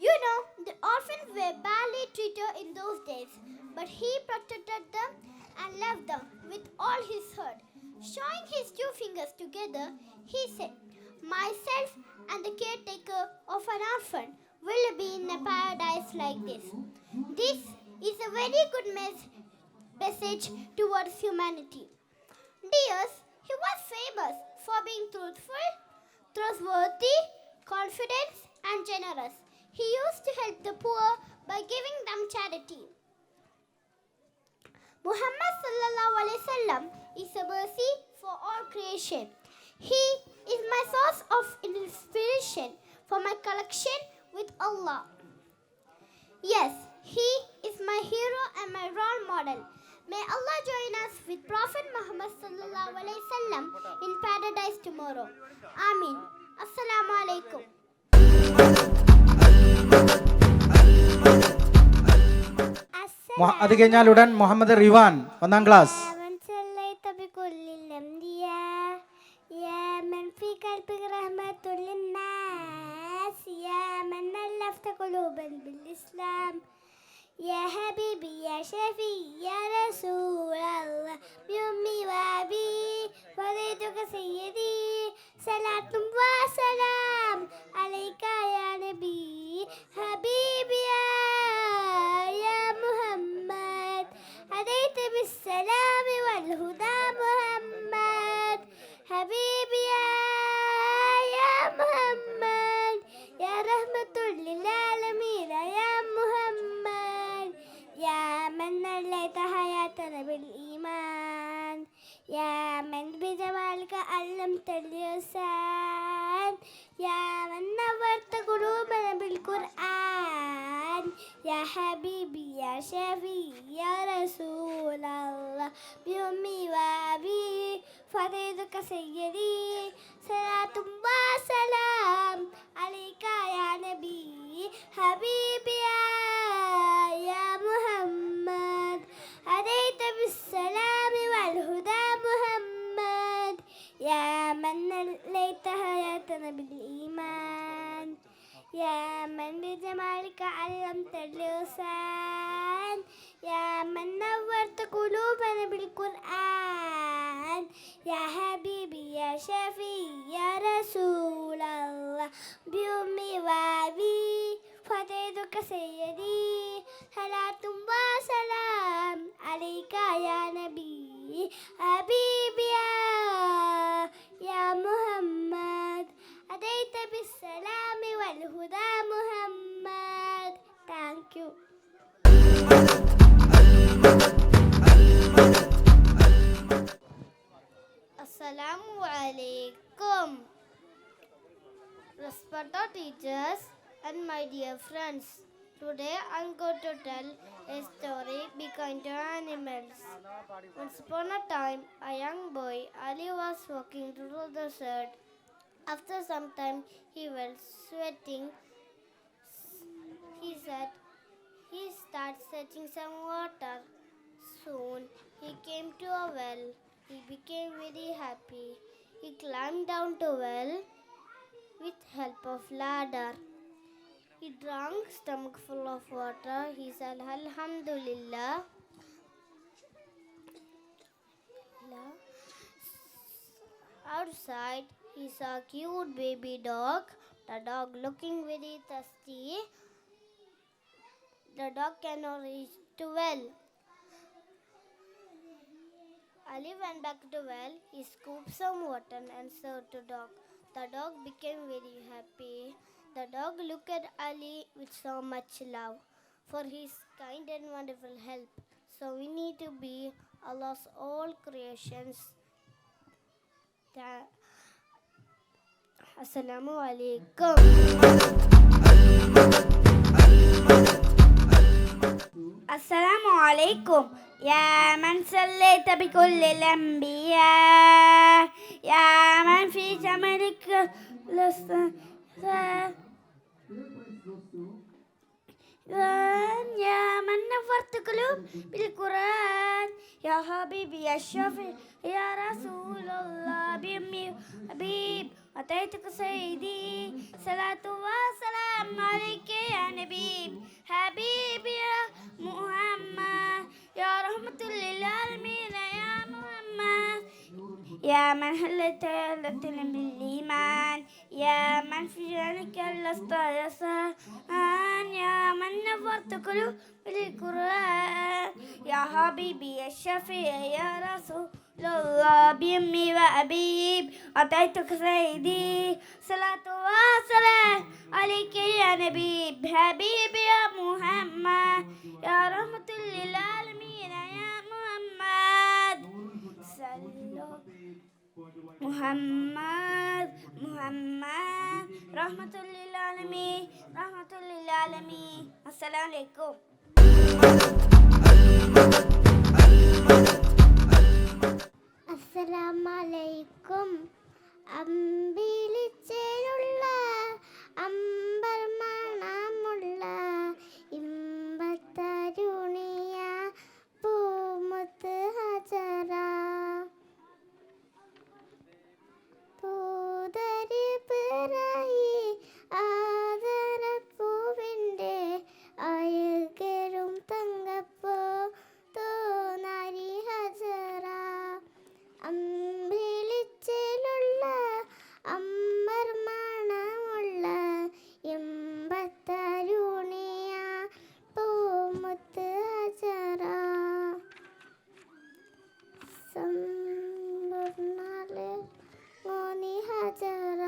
S3: You know, the orphans were badly treated in those days, but he protected them and loved them with all his heart. Showing his two fingers together, he said, "Myself and the caretaker of an orphan will be in a paradise like this." This is a very good message towards humanity. Dears, he was famous for being truthful, trustworthy, confident, and generous. He used to help the poor by giving them charity. Muhammad sallallahu alaihi wasallam is a mercy for all creation. He is my source of inspiration for my connection with Allah. Yes, he is my hero and my role model. May Allah join us with Prophet Muhammad sallallahu alaihi wasallam in paradise tomorrow. Amin. Assalamu alaikum.
S2: അത് കഴിഞ്ഞാൽ ഉടൻ Muhammad Rivan 1ാം class.
S1: من صليت بكل الأنبياء يا من في قلبك رحمة للناس يا من ألفت قلوبا بالإسلام يا حبيبي يا شفيع يا رسول الله بأمي وأبي فديتك سيدي صلاة وسلام عليك يا نبي حبيبي يا محمد هديت بالسلام والهدى محمد حبيبي يا محمد يا رحمة للعالمين يا محمد يا من نليت حياتنا بالإيمان يا من بجمالك علمت الإحسان يا من نورت قلوبنا بالقرآن يا حبيبي يا شفيع يا رسول الله بأمي وأبي فديتك سيدي صلاة وسلام عليك يا نبي حبيبي يا محمد هديت بالسلام والهدى محمد
S3: من ليت حياتنا بالإيمان يا من بجمالك علمت اللسان يا من نورت قلوبنا بالقرآن يا حبيبي يا شفيع يا رسول الله بأمي وأبي فديتك سيدي صلاة وسلام عليك يا نبي حبيبي يا محمد أتيت بالسلام والهدى محمد. Thank you.
S4: Assalamu alaikum. Respected teachers and my dear friends. Today I'm going to tell a story Be Kind to Animals. Once upon a time, a young boy, Ali, was walking through the desert. After some time, he was sweating. He started searching some water. Soon, he came to a well. He became very happy. He climbed down the well with help of ladder. He drank stomach full of water. He said, Alhamdulillah. Outside, he saw a cute baby dog. The dog looking very thirsty. The dog cannot reach the well. Ali went back to the well. He scooped some water and served the dog. The dog became very happy. The dog looked at Ali with so much love for his kind and wonderful help. So we need to be Allah's all creations. Assalamu alaikum.
S3: السلام عليكم يا من صليت بكل الأنبياء يا من في جمالك يا من نورت قلوب بالقرآن يا حبيبي يا شفيع يا رسول الله بأمي حبيب أتيتك سيدي صلاة وسلام عليك يا نبي حبيبي يا محمد يا رحمة للعالمين يا محمد يا من هلت بالإيمان يا من في جنك لست يسان يا من نورت قلوب بالقرآن يا حبيبي يا شفيع يا رسول الله بأمي وأبيب أتيتك سيدي صلاة وسلام عليك يا نبي حبيبي يا محمد يا رحمة للعالمين يا محمد صلوا محمد رحمة للعالمين السلام عليكم.
S1: അസ്സലാമലൈക്കും. അമ്പിളിച്ചേലുള്ള അമ്പർ മണമുള്ള ഇമ്പത്തരുണിയ പൂമുത്ത് ഹജറ പൂതരി പിറയി ആദരപ്പൂവിൻ്റെ അയകരും തങ്കപ്പോ തോന്നാരി ഹജറ അമ്പിളിച്ചിലുള്ള അമ്പർ മണമുള്ള എമ്പത്തരുണിയ പൂമുത്ത് ഹജറ സമ്പൂർണ്ണാലെ മോനി ഹജറ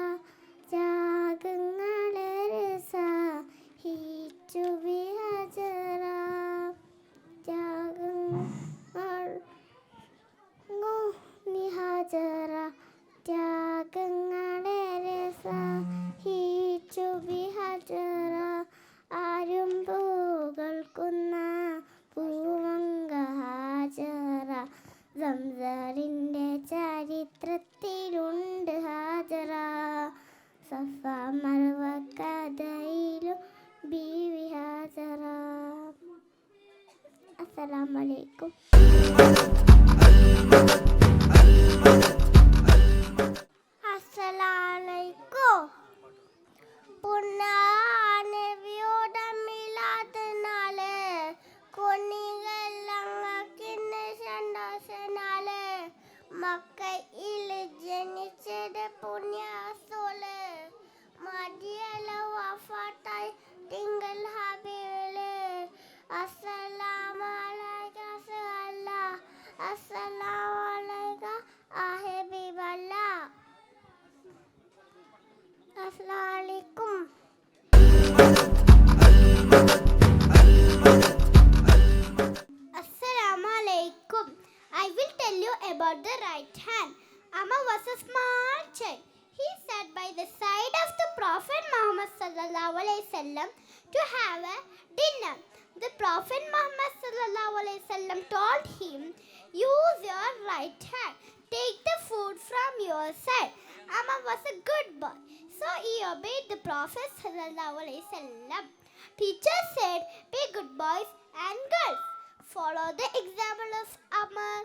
S1: ജാഗങ്ങളെ രസ ഹിച്ചുവി ഹജറ ജാഗങ്ങൾ ഹജറ ത്യാഗങ്ങളെ രസ ഹിച്ചുവി ഹജറ ആരും പൂകൾക്കുന്ന പൂവങ്ക ഹാജറ സംസാരിൻ്റെ ചരിത്രത്തിലുണ്ട് ഹാജറ സഫ മർവ കഥയിലും ബീവി ഹാജറ. അസ്സലാമലൈക്കും.
S3: Assalamu alaikum. I will tell you about the right hand. Amma was a small child. He sat by the side of the Prophet Muhammad sallallahu alaihi wasallam to have a dinner. The Prophet Muhammad sallallahu alaihi wasallam told him, "Use your right hand. Take the food from your side." Amma was a good boy, so he obeyed the Prophet sallallahu alaihi wasallam. Teacher said, "Be good boys and girls. Follow the example of Amar.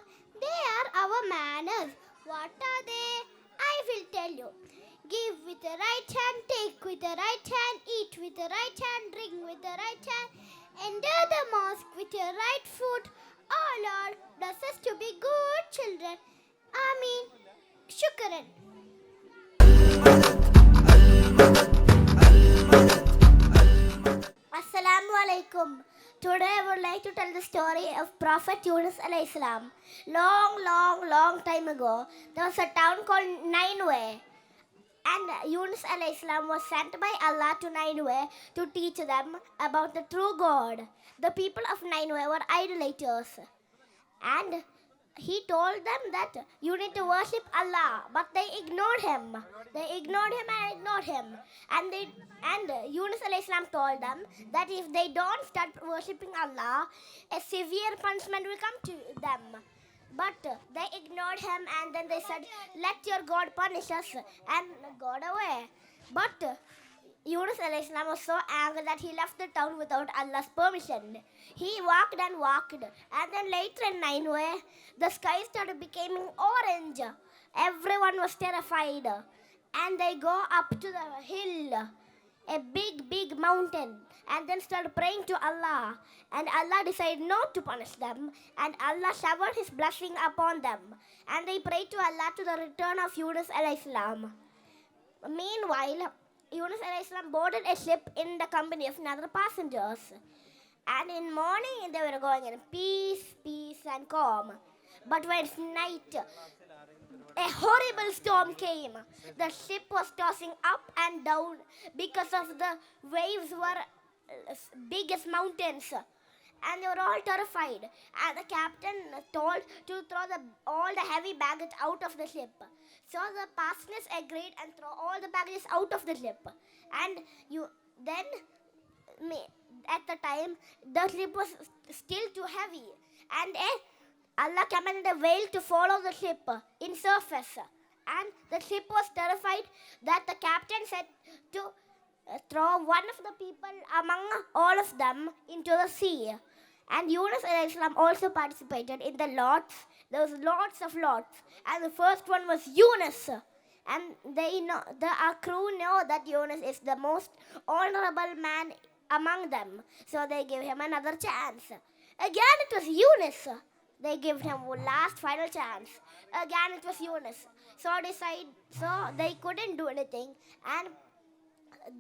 S3: They are our manners." What are they? I will tell you. Give with the right hand, take with the right hand, eat with the right hand, drink with the right hand, enter the mosque with your right foot. Oh Lord, bless us to be good children. Ameen. Shukran. Assalamu alaikum. Today I would like to tell the story of Prophet Yunus alayhi salam. Long time ago, there was a town called Nineveh. And Yunus alayhi salam was sent by Allah to Nineveh to teach them about the true God. The people of Nineveh were idolaters. And he told them that you need to worship Allah, but they ignored him. They ignored him and ignored him. And Yunus alayhi salam told them that if they don't start worshipping Allah, a severe punishment will come to them. But they ignored him, and then they said, "Let your God punish us," and got away. But Yunus alayhi salam was so angry that he left the town without Allah's permission. He walked and walked, and then later in Nineveh, the sky started becoming orange. Everyone was terrified, and they go up to the hill, a big mountain, and then started praying to Allah. And Allah decided not to punish them, and Allah showered His blessing upon them. And they prayed to Allah to the return of Yunus alayhi salam. Meanwhile, Yunus alayhi salam boarded a ship in the company of other passengers. And in morning they were going in peace and calm. But when it's night, a horrible storm came. The ship was tossing up and down because of the waves were big as mountains. And they were all terrified. And the captain told to throw all the heavy baggage out of the ship. So the passengers agreed and throw all the baggages out of the ship. And at the time, the ship was still too heavy. And Allah commanded a whale to follow the ship in surface. And the ship was terrified that the captain said to throw one of the people among all of them into the sea. And Yunus alayhi salam also participated in the lots. There was lots of lots. And the first one was Yunus. And our crew know that Yunus is the most honorable man among them. So they gave him another chance. Again it was Yunus. They gave him one last final chance. Again it was Yunus. So they couldn't do anything. And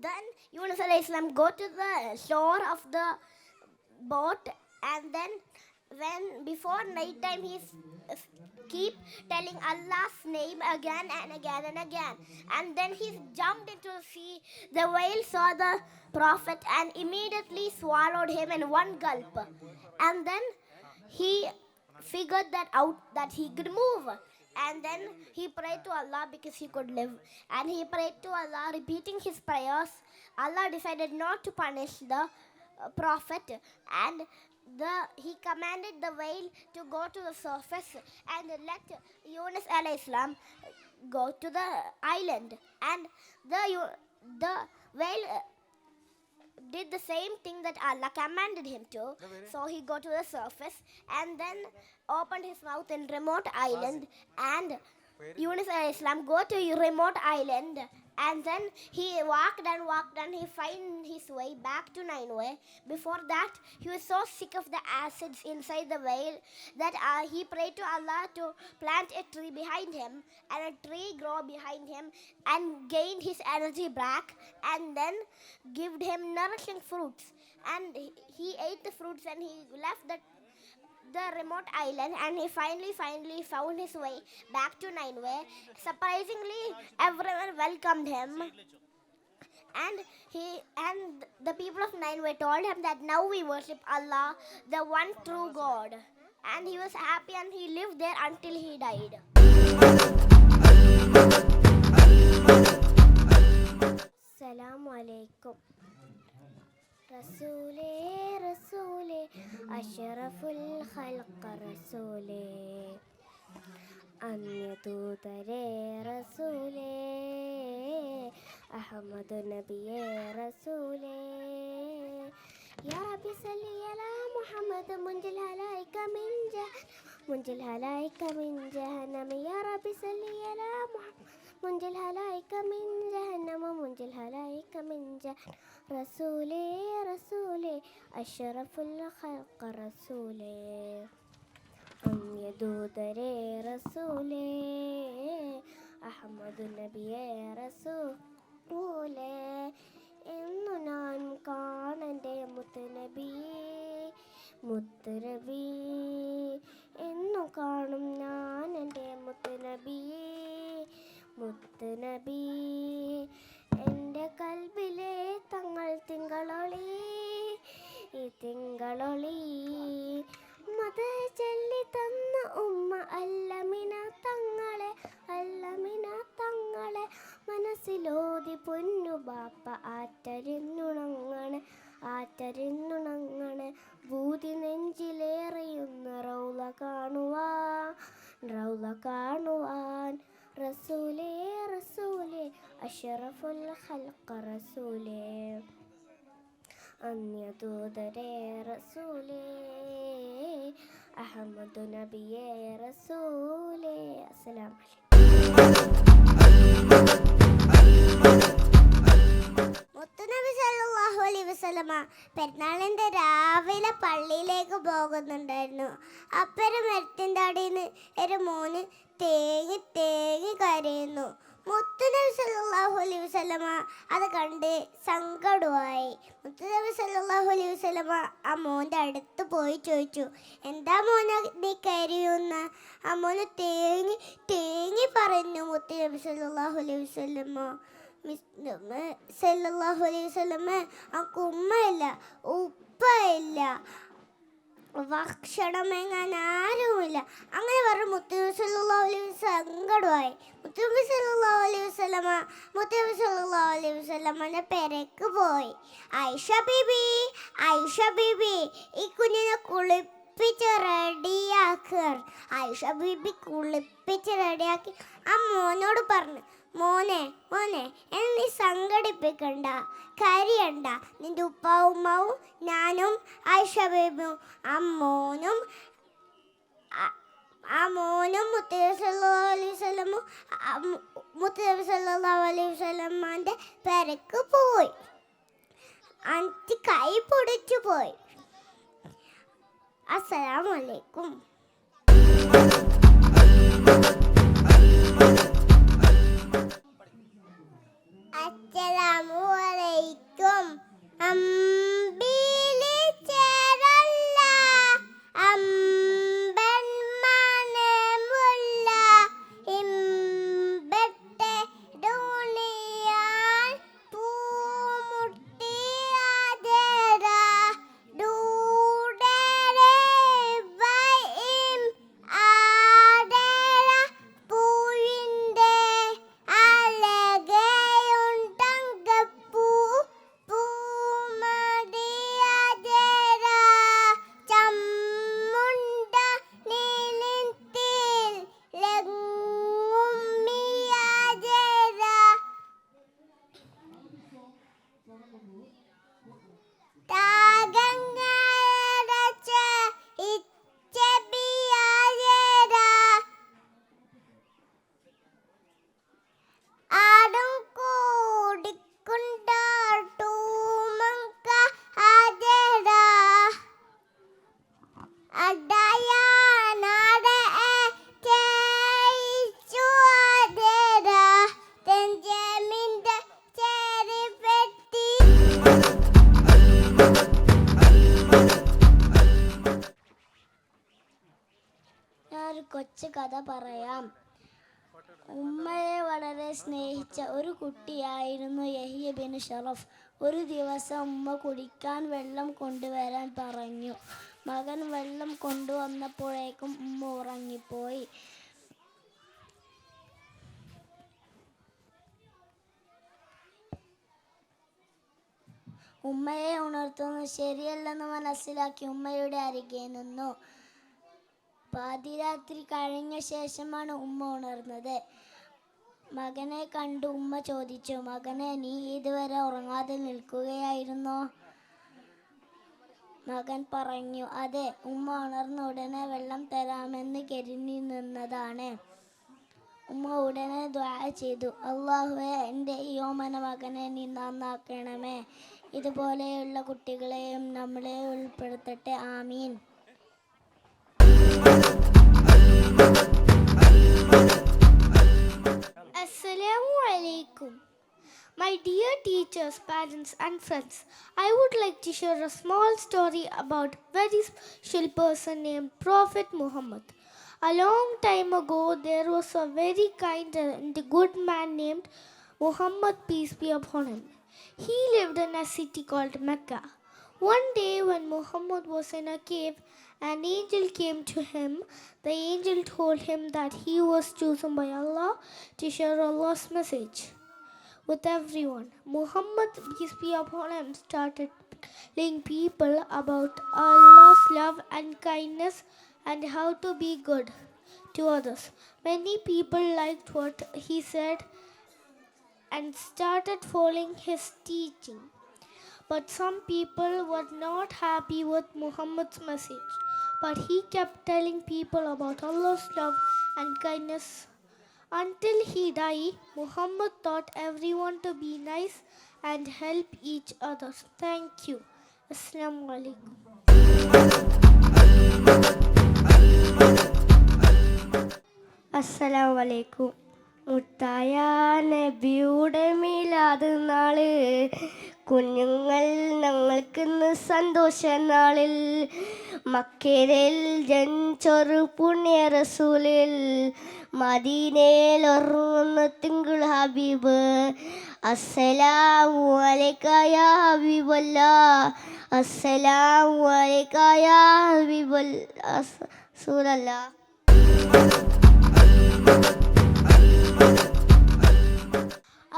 S3: then Yunus alayhi salam go to the shore of the boat, and then before night time he keep telling Allah's name again and again and again. And then he jumped into the sea. The whale saw the prophet and immediately swallowed him in one gulp. And then he figured that out that he could move. And then he prayed to Allah because he could live. And he prayed to Allah, repeating his prayers. Allah decided not to punish the prophet, and he commanded the whale to go to the surface and let Yunus alayhi salam go to the island. And the whale did the same thing that Allah commanded him to. So he go to the surface and then opened his mouth in remote island, and Yunus alayhi salam go to a remote island, and then he walked and he find his way back to Nineveh. Before that, he was so sick of the acids inside the whale that he prayed to Allah to plant a tree behind him, and a tree grow behind him and gained his energy back, and then gave him nourishing fruits. And he ate the fruits and he left the remote island, and he finally found his way back to Nineveh. Surprisingly, everyone welcomed him. And the people of Nineveh told him that now we worship Allah, the one true God. And he was happy and he lived there until he died. Assalamu alaikum. Rasule, Rasule, Ashraful Khalq Rasule. അന്യദൂതരേ റസൂലേ അഹമ്മദ് നബിയേ റസൂലേ യാ റബ്ബി സല്ലി അലാ മുഹമ്മദ് മുൻജിൽ ഹലായിക മിൻ ജഹന്നമ യാ റബ്ബി സല്ലി അലാ മുഹമ്മദ് മുൻജിൽ ഹലായിക മിൻ ജഹന്നമ റസൂലേ റസൂലേ അഷ്റഫുൽ ഖൽഖ് റസൂലേ അന്യദൂതരേ റസൂലേ അഹമ്മദ് നബിയേ റസൂലേ എന്നു ഞാൻ കാണന്റെ മുത്തുനബി എന്നു കാണും ഞാൻ എൻ്റെ മുത്തുനബി എൻ്റെ കൽബിലെ തങ്ങൾ തിങ്കളൊളി മത ചൊല്ലി തന്ന ഉമ്മ അല്ലമിന തങ്ങളെ മനസ്സിലോതി പൊന്നു ബാപ്പ ആറ്റരിന്നുണങ്ങണ ഭൂതി നെഞ്ചിലേറിയുന്ന റൗള കാണുവാൻ റസൂലേ റസൂലേ അഷ്റഫുൽ ഖൽഖ് റസൂലേ അന്യദൂതരേ റസൂലേ അഹമ്മദ് നബിയേ റസൂലേ അസ്സലാമു മുത്തുനബി സല്ലല്ലാഹു അലൈഹി വസല്ലമ പെരുന്നാളിൻ്റെ രാവിലെ പള്ളിയിലേക്ക് പോകുന്നുണ്ടായിരുന്നു. അപ്പുറം മരത്തിൻ്റെ അടിയിൽ നിന്ന് ഒരു മോന് തേങ്ങി കരയുന്നു. മുത്തുനബി സല്ലല്ലാഹു അലൈഹി വസല്ലമ അത് കണ്ട് സങ്കടമായി. മുത്തുനബി സല്ലല്ലാഹു അലൈഹി വസല്ലമ ആ മോൻ്റെ അടുത്ത് പോയി ചോദിച്ചു, എന്താ മോനെ നീ കരയുന്ന? ആ മോന് തേങ്ങി പറഞ്ഞു. മുത്തുനബി സല്ലല്ലാഹു അലൈഹി വസല്ലമ അവൾക്ക് ഉമ്മയില്ല, ഉപ്പയില്ല, ഭക്ഷണം എങ്ങാൻ ആരുമില്ല. അങ്ങനെ പറഞ്ഞു. മുത്തുനബി സല്ലല്ലാഹു അലൈഹി വസല്ലം സങ്കടമായി. മുത്തുനബി സല്ലല്ലാഹു അലൈഹി വസല്ലമയുടെ പെരക്ക് പോയി. ആയിഷ ബീബി ഈ കുഞ്ഞിനെ കുളിപ്പിച്ച് റെഡിയാക്കി ആ മോനോട് പറഞ്ഞു, മോനെ എന്നെ നീ സങ്കടിപ്പിക്കണ്ട, കരയണ്ട. നിന്റെ ഉമ്മാവും ഞാനും ആയിഷ ബേബിയും ആ മോനും മുത്തുനബി സല്ലല്ലാഹു അലൈഹി വസല്ലമയുടെ പെരക്ക് പോയി. അഞ്ച് കൈ പൊടിച്ചു പോയി. അസ്സലാമു അലൈക്കും. അസ്സലാമു അലൈക്കും. അമ്പിളി ചേരല്ല അമ്പൻ മനമുള്ള ഇമ്പത്തെ ദുനിയാൻ പൂമുട്ടിയാതേര ദൂടരെ വൈം ആടേര
S5: സ്നേഹിച്ച ഒരു കുട്ടിയായിരുന്നു യഹിയ ബിൻ ഷറഫ്. ഒരു ദിവസം ഉമ്മ കുടിക്കാൻ വെള്ളം കൊണ്ടുവരാൻ പറഞ്ഞു. മകൻ വെള്ളം കൊണ്ടുവന്നപ്പോഴേക്കും ഉമ്മ ഉറങ്ങിപ്പോയി. ഉമ്മയെ ഉണർത്തുന്നത് ശരിയല്ലെന്ന് മനസ്സിലാക്കി ഉമ്മയുടെ അരികെ നിന്നു. പാതിരാത്രി കഴിഞ്ഞ ശേഷമാണ് ഉമ്മ ഉണർന്നത്. മകനെ കണ്ടു ഉമ്മ ചോദിച്ചു, മകനെ, നീ ഇതുവരെ ഉറങ്ങാതെ നിൽക്കുകയായിരുന്നോ? മകൻ പറഞ്ഞു, അതെ, ഉമ്മ ഉണർന്ന ഉടനെ വെള്ളം തരാമെന്ന് കരുതി നിന്നതാണ്. ഉമ്മ ഉടനെ ദുആ ചെയ്തു, അല്ലാഹുവേ, എൻ്റെ ഈ ഓമന മകനെ നീ നന്നാക്കണമേ. ഇതുപോലെയുള്ള കുട്ടികളെയും നമ്മളെ ഉൾപ്പെടുത്തട്ടെ. ആമീൻ.
S3: Assalamu alaikum. My dear teachers, parents, and friends, I would like to share a small story about a very special person named Prophet Muhammad. A long time ago, there was a very kind and good man named Muhammad, peace be upon him. He lived in a city called Mecca. One day, when Muhammad was in a cave, an angel came to him. The angel told him that he was chosen by Allah to share Allah's message with everyone. Muhammad, peace be upon him, started telling people about Allah's love and kindness and how to be good to others. Many people liked what he said and started following his teaching. But some people were not happy with Muhammad's message. But he kept telling people about Allah's love and kindness. Until he died, Muhammad taught everyone to be nice and help each other. Thank you. Assalamu alaikum.
S6: അസ്സലാമു അലൈക്കും. മുത്തായ നബിയുടെ മീലാദ് നാള്, കുഞ്ഞുങ്ങൾ ഞങ്ങൾക്കിന്ന് സന്തോഷ നാളിൽ. മക്കയിൽ ജനിച്ചൊരു പുണ്യ റസൂലിൽ, മദീനയിൽ ഉറങ്ങുന്ന തിങ്കൾ ഹബീബ്. അസ്സലാമു അലൈക യാ ഹബീബല്ലാ, അസ്സലാമു അലൈക യാ റസൂലല്ലാ.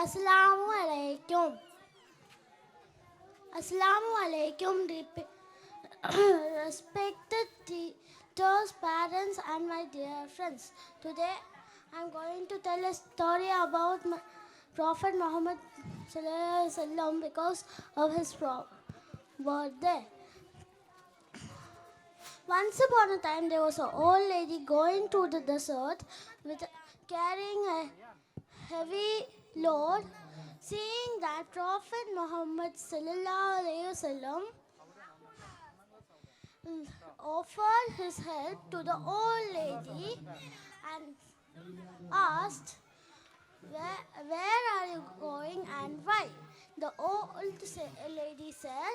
S5: Assalamu alaikum. Assalamu alaikum, respected teachers, parents, and my dear friends. Today, I'm going to tell a story about Prophet Muhammad Sallallahu Alaihi Wasallam because of his birthday. Once upon a time, there was an old lady going to the desert with carrying a heavy load. Seeing that, Prophet Muhammad Sallallahu Alaihi Wasallam offered his help to the old lady and asked, where are you going and why? The old lady said,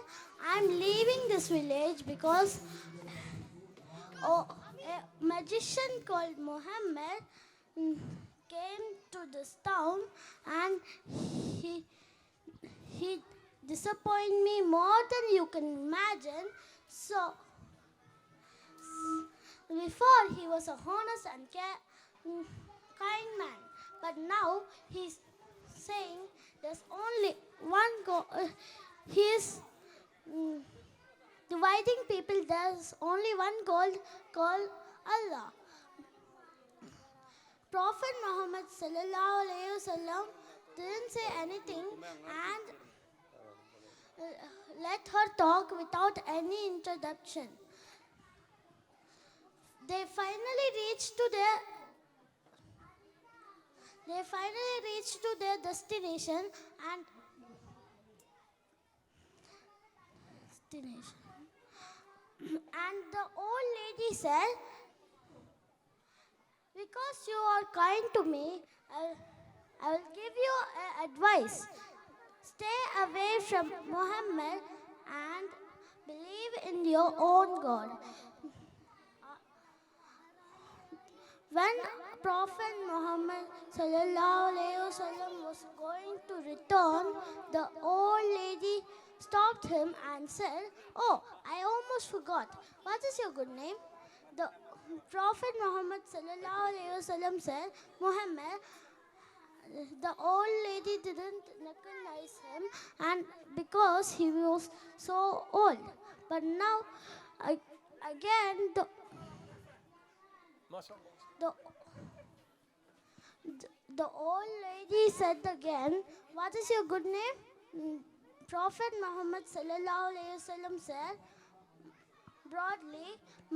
S5: I'm leaving this village because a magician called Muhammad came to this town and he disappointed me more than you can imagine. So before he was a honest and kind man, but now he's saying there's only one God. He's dividing people. There's only one God called Allah. Prophet Muhammad Sallallahu Alaihi Wasallam didn't say anything and let her talk without any introduction. They finally reached to their destination and the old lady said, because you are kind to me, I will give you advice. Stay away from Muhammad and believe in your own God. When Prophet Muhammad sallallahu alaihi wasallam was going to return, the old lady stopped him and said, "Oh, I almost forgot. What is your good name?" The Prophet Muhammad sallallahu alaihi wasallam said, "Muhammad." The old lady didn't recognize him, and because he was so old. But now, again, the old lady said again, "What is your good name?" Prophet Muhammad sallallahu alaihi wasallam said broadly,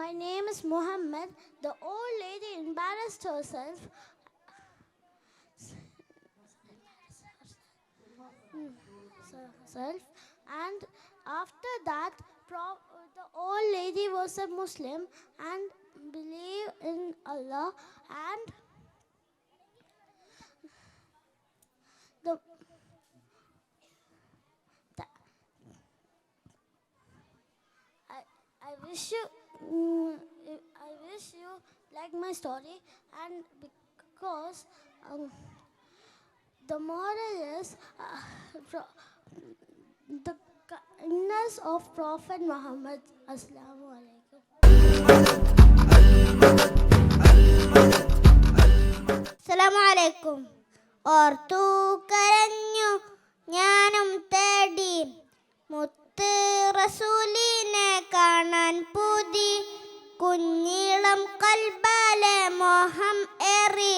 S5: "My name is Muhammad." The old lady embarrassed herself and after that the old lady was a Muslim and believed in Allah, and I wish you like my story, and because the moral is the kindness of Prophet Muhammad. Assalamu alaikum.
S1: അസ്സലാമു അലൈക്കും. ഓർത്തു കരഞ്ഞു ഞാനും തേടി മുത്ത് റസൂലിനെ കാണാൻ പൂതി, കുഞ്ഞിളം കൽബാലെ മോഹം ഏറി,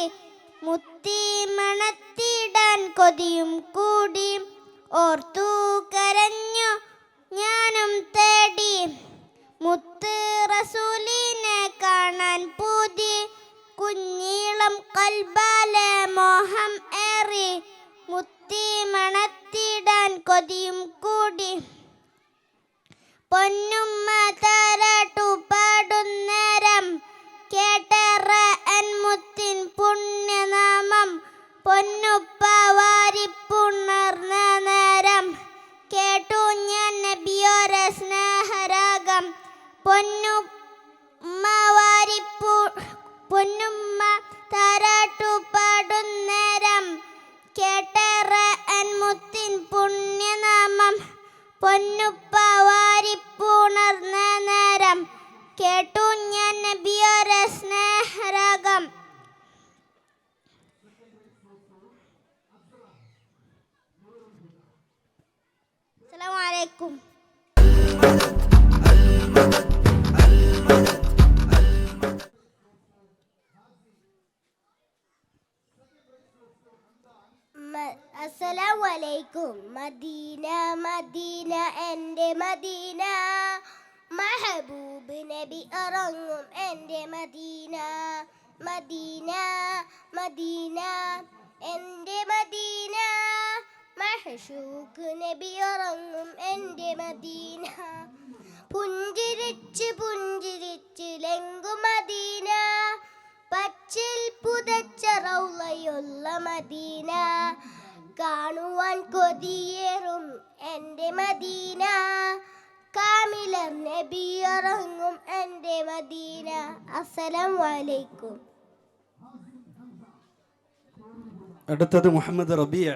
S1: മുത്തി മണത്തിടാൻ കൊതിയും കൂടി. ഓർത്തു കരഞ്ഞു ഞാനും തേടി മുത്ത് റസൂലിനെ കാണാൻ പൂതി, കുഞ്ഞിളം കൽബാലെ മോഹം ഏറി, മുത്തി മണത്തിടാൻ കൊതിയും കൂടി. പൊന്നുമ്മ താരാട്ടു പാടുന്നേരം കേട്ടേറ എൻ മുത്തിൻ പുണ്യനാമം, പൊന്നുപ്പ വാരിപ്പുണർന്ന നേരം കേട്ടു ഞാൻ നബിയോരെ സ്നേഹരാഗം. പൊന്നുമ്മ താരാട്ടു പാടുന്നേരം കേട്ടേറ എൻ മുത്തിൻ പുണ്യനാമം, പൊന്നുപ്പ വാരിപ്പുണർന്ന നേരം കേട്ടു ഞാൻ നബിയോരെ സ്നേഹരാഗം. അസ്സലാമു അലൈക്കും. അസ്സലാമു അലൈക്കും. മദീന മദീന എൻ്റെ മദീന, മഹബൂബ് നബി ഇറങ്ങും എൻ്റെ മദീന. മദീന മദീന എൻ്റെ മദീന, മഹ്ശൂഖ് നബി ഇറങ്ങും എൻ്റെ മദീന. പുഞ്ചിരിച്ച് പുഞ്ചിരിച്ച് ലെങ്കും മദീന, പച്ചിൽ പുതച്ച റൗളയുള്ള മദീന. കാണുവാൻ കൊതിയേറും എൻ്റെ മദീന, കാമിലർ നബി ഇറങ്ങും എൻ്റെ മദീന. അസ്സലാമു അലൈക്കും.
S7: അടുത്തത് മുഹമ്മദ് റബീഅ.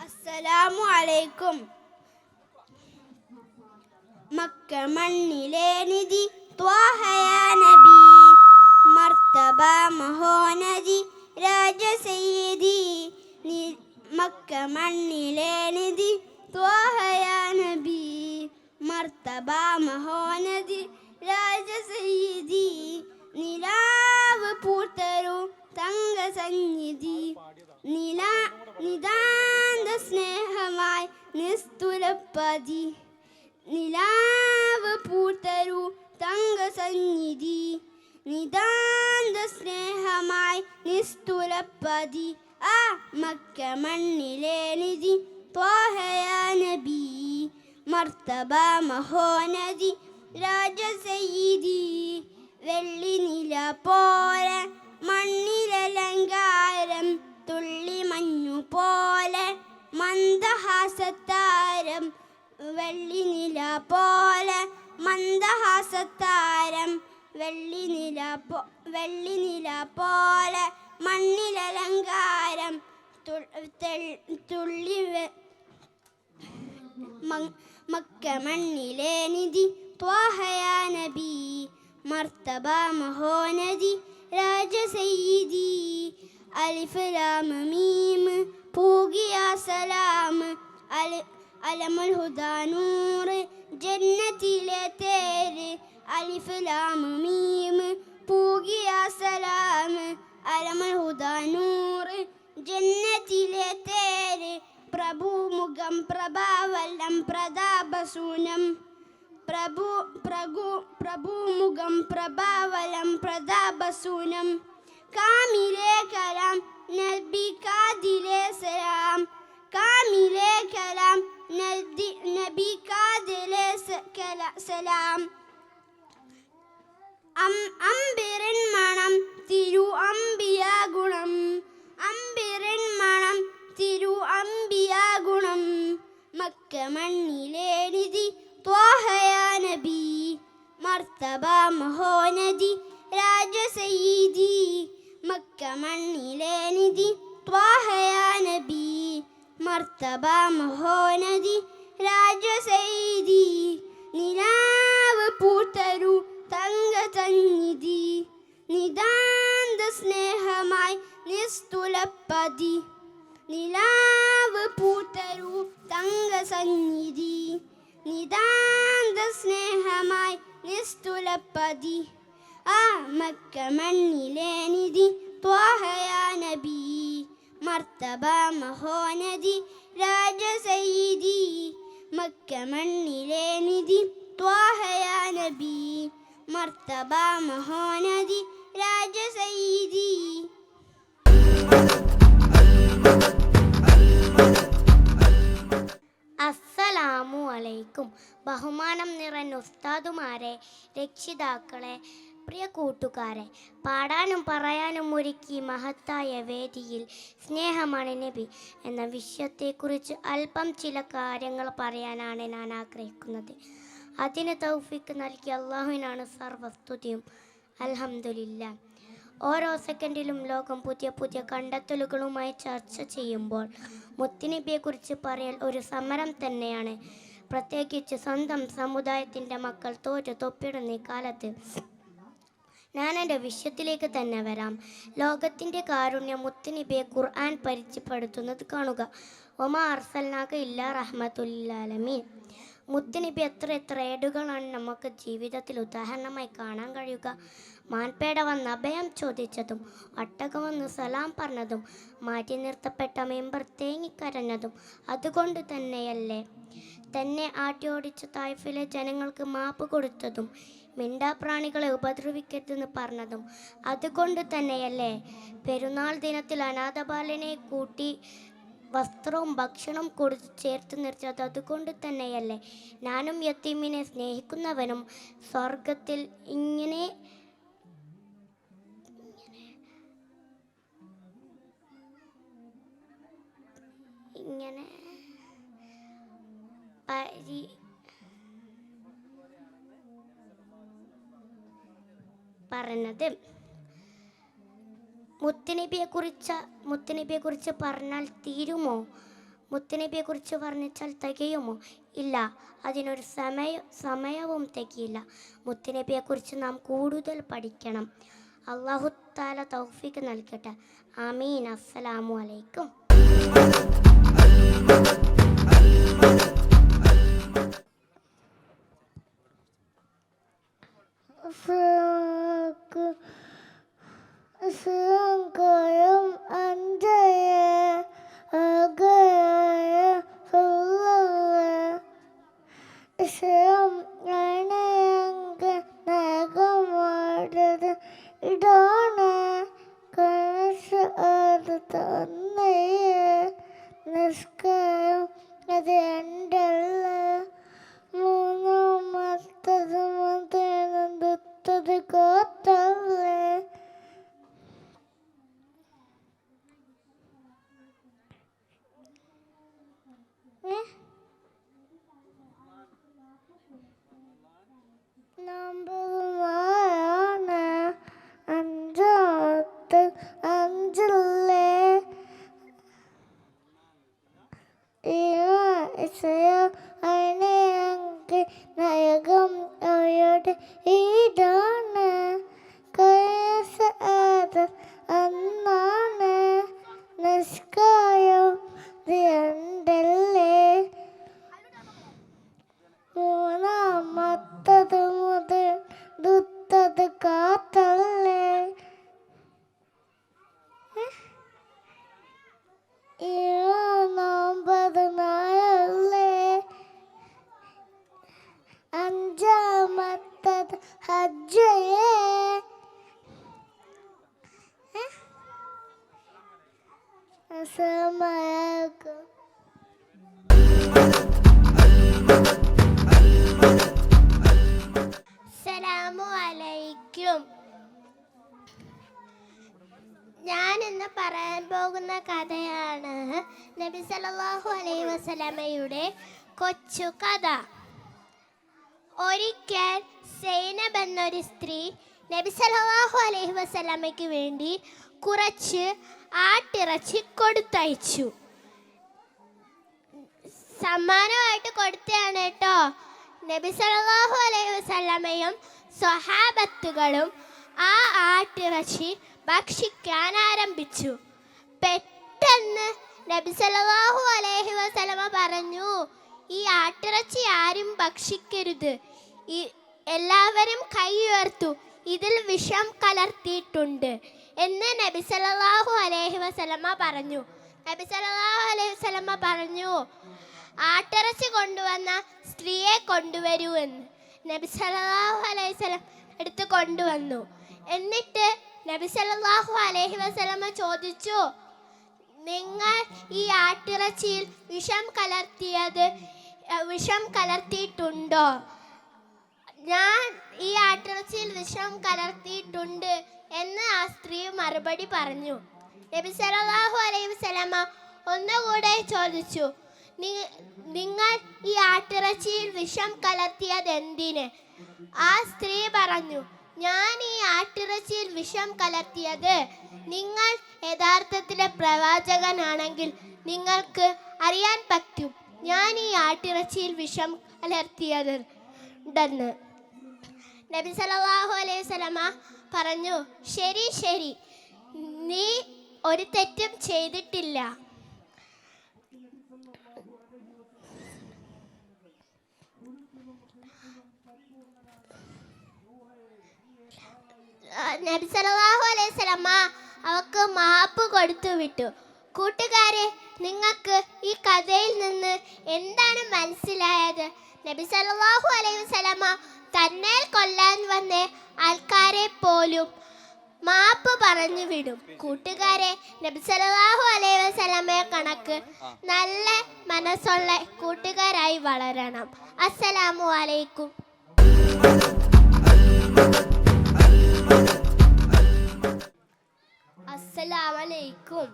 S6: അസ്സലാമു അലൈക്കും. മക്ക മണ്ണിലെ നിധി ത്വാഹ യാ നബി, മർത്തബ മഹോനദി രാജ സയ്യിദി. മക്ക മണ്ണിലെ നിധി ത്വാഹ യാ നബി, മർത്തബ മഹോനദി രാജ സയ്യിദി. നിലാവ് പൂത്തരു തങ്ക സന്നിധി, നിതാന്ത സ്നേഹമായി നിസ്തുലപ്പതി. നിലാവ് പൂത്തരു തങ്ക സന്നിധി, നിതാന്ത സ്നേഹമായി നിസ്തുലപ്പതി. ആ മക്ക മണ്ണിലെ നിധി ത്വാഹ യാ നബി, മർത്തബ മഹോനദി രാജ സയ്യിദി. വെള്ളി നില പോലെ മണ്ണിലലങ്കാരം, തുള്ളി മഞ്ഞു പോലെ മന്ദഹാ മന്ദഹാസത്താരം വെള്ളിനില പോലെ മന്ദഹാസത്താരം വെള്ളിനില പോലെ മണ്ണിലലങ്കാരം തുള്ളി മക്ക മണ്ണിലെ നിധി ത്വാഹയാ നബി മർത്തബ മഹോനദി രാജ സയ്യിദി അലിഫ് ലാം മീം പൂകിയ സലാം അലമുൽ ഹുദാ നൂർ ജന്നത്തിലെ തേര് അലിഫ് ലാം മീം പൂകിയ സലാം അലമുൽ ഹുദാ നൂർ ജന്നത്തിലെ തേര് പ്രഭുമുഖം പ്രഭാവല്ലം പ്രതാപസൂനം പ്രഭുമുഖം പ്രഭാവലം പ്രതാപസൂനം കാമിലെ കലാം നബി കാദിലെ സലാം കാമിലെ കലാം നബി കാദിലെ സലാം അമ്പിരൻ മണം തിരു അമ്പിയ ഗുണം അമ്പിരൻ മണം തിരു അമ്പിയ ഗുണം മക്ക മണ്ണിലെ നിധി ത്വാഹയാ നബി മർത്തബ മഹോനദി രാജ സയ്യിദി മക്ക മണ്ണിലെ നിധി ത്വാഹയാ നബി മർത്തബ മഹോനദി രാജ സയ്യിദി നിലാവ് പൂത്തരു തങ്ക സന്നിധി നിതാന്ത സ്നേഹമായി നിസ്തുലപ്പതി നിലാവ് പൂത്തരു തങ്ക സന്നിധി നിതാന്ത സ്നേഹമായി നിസ്തുലപ്പതി ആ മക്ക മണ്ണിലെ നിധി ത്വാഹയാ നബി മർത്തബ മഹോനദി രാജ സയ്യിദി മക്ക മണ്ണിലെ നിധി ത്വാഹയാ നബി മർത്തബ മഹോനദി രാജ സയ്യിദി.
S4: അസ്സലാമു അലൈക്കും. ബഹുമാനം നിറഞ്ഞ ഉസ്താദുമാരെ, രക്ഷിതാക്കളെ, പ്രിയ കൂട്ടുകാരെ, പാടാനും പറയാനും ഒരുക്കി മഹത്തായ വേദിയിൽ സ്നേഹമാണ് നബി എന്ന വിഷയത്തെക്കുറിച്ച് അല്പം ചില കാര്യങ്ങൾ പറയാനാണ് ഞാൻ ആഗ്രഹിക്കുന്നത്. അതിന് തൗഫീക്ക് നൽകിയ അള്ളാഹുവിനാണ് സർവസ്തുതിയും. അൽഹംദുലില്ലാഹ്. ഓരോ സെക്കൻഡിലും ലോകം പുതിയ പുതിയ കണ്ടെത്തലുകളുമായി ചർച്ച ചെയ്യുമ്പോൾ മുത്തുനബിയെക്കുറിച്ച് പറയൽ ഒരു സമരം തന്നെയാണ്. പ്രത്യേകിച്ച് സ്വന്തം സമുദായത്തിൻ്റെ മക്കൾ തോറ്റു തൊപ്പിടുന്ന ഈ കാലത്ത്. ഞാൻ എൻ്റെ വിഷയത്തിലേക്ക് തന്നെ വരാം. ലോകത്തിൻ്റെ കാരുണ്യം മുത്തുനബിയെ ഖുർആൻ പരിചയപ്പെടുത്തുന്നത് കാണുക. ഒമാ അർസൽനാക ഇല്ലാ റഹ്മത്തുൽ ആലമീൻ. മുത്തുനബി എത്ര ഏടുകളാണ് നമുക്ക് ജീവിതത്തിൽ ഉദാഹരണമായി കാണാൻ കഴിയുക. മാൻപേട വന്ന് അഭയം ചോദിച്ചതും ഒട്ടകം വന്ന് സലാം പറഞ്ഞതും മാറ്റി നിർത്തപ്പെട്ട മെമ്പർ തേങ്ങിക്കരഞ്ഞതും അതുകൊണ്ട് തന്നെയല്ലേ. തന്നെ ആട്ടിയോടിച്ച തായ്ഫിലെ ജനങ്ങൾക്ക് മാപ്പ് കൊടുത്തതും മിണ്ടാപ്രാണികളെ ഉപദ്രവിക്കരുതെന്ന് പറഞ്ഞതും അതുകൊണ്ട് തന്നെയല്ലേ. പെരുന്നാൾ ദിനത്തിൽ അനാഥബാലനെ കൂട്ടി വസ്ത്രവും ഭക്ഷണവും കൊടുത്ത് ചേർത്ത് നിർത്തിയത് അതുകൊണ്ട് തന്നെയല്ലേ. ഞാനും യത്തീമിനെ സ്നേഹിക്കുന്നവനും സ്വർഗത്തിൽ ഇങ്ങനെ പറഞ്ഞത്. മുത്തുനബിയെക്കുറിച്ച് പറഞ്ഞാൽ തീരുമോ? മുത്തുനബിയെക്കുറിച്ച് വർണ്ണിച്ചാൽ തികയുമോ? ഇല്ല, അതിനൊരു സമയവും തികയില്ല. മുത്തുനബിയെക്കുറിച്ച് നാം കൂടുതൽ പഠിക്കണം. അല്ലാഹു തആല തൗഫീഖ് നൽകട്ടെ. ആമീൻ. അസ്സലാമു അലൈക്കും.
S1: Sangkayam anjaya agaya sallallahu Islam nanayange nagamadada idana kanasa adatannaya niskayam adi andalla moonamatadu mantenanduttadu gottalle ഈടാണ് കയസ അന്നാണ് നിഷ്കായോ രണ്ടല്ലേ മൂന്നാമത്തത് മുതൽ ദുത്തത് കാത്തല്ലേ നോമ്പത് നാളല്ലേ അഞ്ചാമത്തത് ഹജ്ജയേ അസ്സലാമു അലൈക്കും. ഞാൻ ഇന്ന് പറയാൻ പോകുന്ന കഥയാണ് നബി സല്ലല്ലാഹു അലൈഹി വസല്ലമയുടെ കൊച്ചു കഥ. ഒരിക്കൽ സൈനബ് എന്നൊരു സ്ത്രീ നബി സല്ലല്ലാഹു അലൈഹി വസല്ലമയ്ക്ക് വേണ്ടി കുറച്ച് ആട്ടിറച്ചി കൊടുത്തയച്ചു. സമ്മാനമായിട്ട് കൊടുത്തതാണ് കേട്ടോ. നബി സല്ലല്ലാഹു അലൈഹി വസല്ലമയും സ്വഹാബത്തുകളും ആ ആട്ടിറച്ചി ഭക്ഷിക്കാൻ ആരംഭിച്ചു. പെട്ടെന്ന് നബി സല്ലല്ലാഹു അലൈഹി വസല്ലമ പറഞ്ഞു, ഈ ആട്ടിറച്ചി ആരും ഭക്ഷിക്കരുത്. എല്ലാവരും കൈ ഉയർത്തു, ഇതിൽ വിഷം കലർത്തിയിട്ടുണ്ട് എന്ന് നബി സല്ലല്ലാഹു അലൈഹി വസല്ലമ പറഞ്ഞു. നബി സല്ലല്ലാഹു അലൈഹി വസല്ലമ പറഞ്ഞു, ആട്ടിറച്ചി കൊണ്ടുവന്ന സ്ത്രീയെ കൊണ്ടുവരൂ എന്ന്. നബി സല്ലല്ലാഹു അലൈഹി വസല്ലം എടുത്ത് കൊണ്ടുവന്നു. എന്നിട്ട് നബി സല്ലല്ലാഹു അലൈഹി വസല്ലമ ചോദിച്ചു, നിങ്ങൾ ഈ ആട്ടിറച്ചിയിൽ വിഷം കലർത്തിയിട്ടുണ്ടോ? ഞാൻ ഈ ആട്ടിറച്ചിയിൽ വിഷം കലർത്തിയിട്ടുണ്ട് എന്ന് ആ സ്ത്രീ മറുപടി പറഞ്ഞു. നബി സല്ലല്ലാഹു അലൈഹി വസല്ലമ ഒന്നുകൂടെ ചോദിച്ചു, നിങ്ങൾ ഈ ആട്ടിറച്ചിയിൽ വിഷം കലർത്തിയത് എന്തിന്? ആ സ്ത്രീ പറഞ്ഞു, ഞാൻ ഈ ആട്ടിറച്ചിയിൽ വിഷം കലർത്തിയത് നിങ്ങൾ യഥാർത്ഥത്തിലെ പ്രവാചകനാണെങ്കിൽ നിങ്ങൾക്ക് അറിയാൻ പറ്റും ഞാൻ ഈ ആട്ടിറച്ചിയിൽ വിഷം കലർത്തിയതുണ്ടെന്ന്. നബി സല്ലല്ലാഹു അലൈഹി വസല്ലമ പറഞ്ഞു, ശരി ശരി, നീ ഒരു തെറ്റും ചെയ്തിട്ടില്ല. നബി സല്ലല്ലാഹു അലൈഹി വസല്ലമ അവർക്ക് മാപ്പ് കൊടുത്തു വിട്ടു. കൂട്ടുകാരെ, നിങ്ങൾക്ക് ഈ കഥയിൽ നിന്ന് എന്താണ് മനസ്സിലായത്? നബി സല്ലല്ലാഹു അലൈഹി വസല്ലമ തന്നെ കൊല്ലാൻ വന്ന ആൾക്കാരെ പോലും മാപ്പ് പറഞ്ഞു വിടും. കൂട്ടുകാരെ, നബി സല്ലല്ലാഹു അലൈഹി വസല്ലമയെ കണക്ക് നല്ല മനസ്സുള്ള കൂട്ടുകാരായി വളരണം. അസ്സലാമു അലൈക്കും.
S3: അസ്സലാമു അലൈക്കും.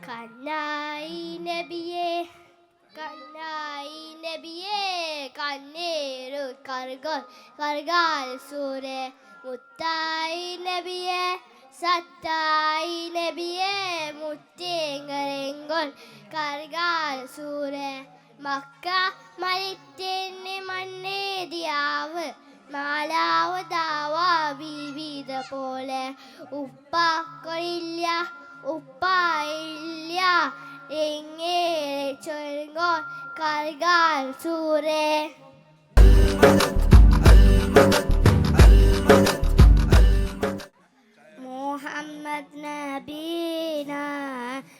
S3: കന്നായി നബിയേ കണ്ണീരു കർഗാൽ സൂരെ മുത്തായി നബിയെ സത്തായി നബിയെ മുത്തേങ്കരengol കർഗാൽ സൂരെ മക്ക മരിത്തിന് മണ്ണേതിയാവ് നാലാവതാവ വിവിധ പോലെ ഉപ്പാക്കളില്ല ഉപ്പായില്ല എങ്ങനെ ചൊല്ലുമ്പോൾ കർഗാൽ സൂരെ. محمد نبينا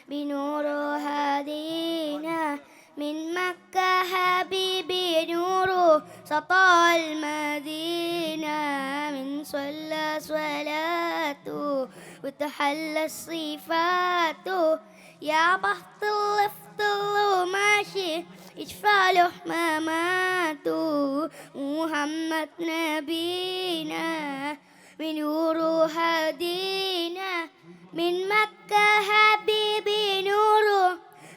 S3: بنور هدينا من مكة حبيبي نور سطع المدينة من صلى صلاته وتحلى الصفات يا بحط الافضل ماشي اشفع له مماته محمد نبينا بنور هدينا من مكة حبيبي نور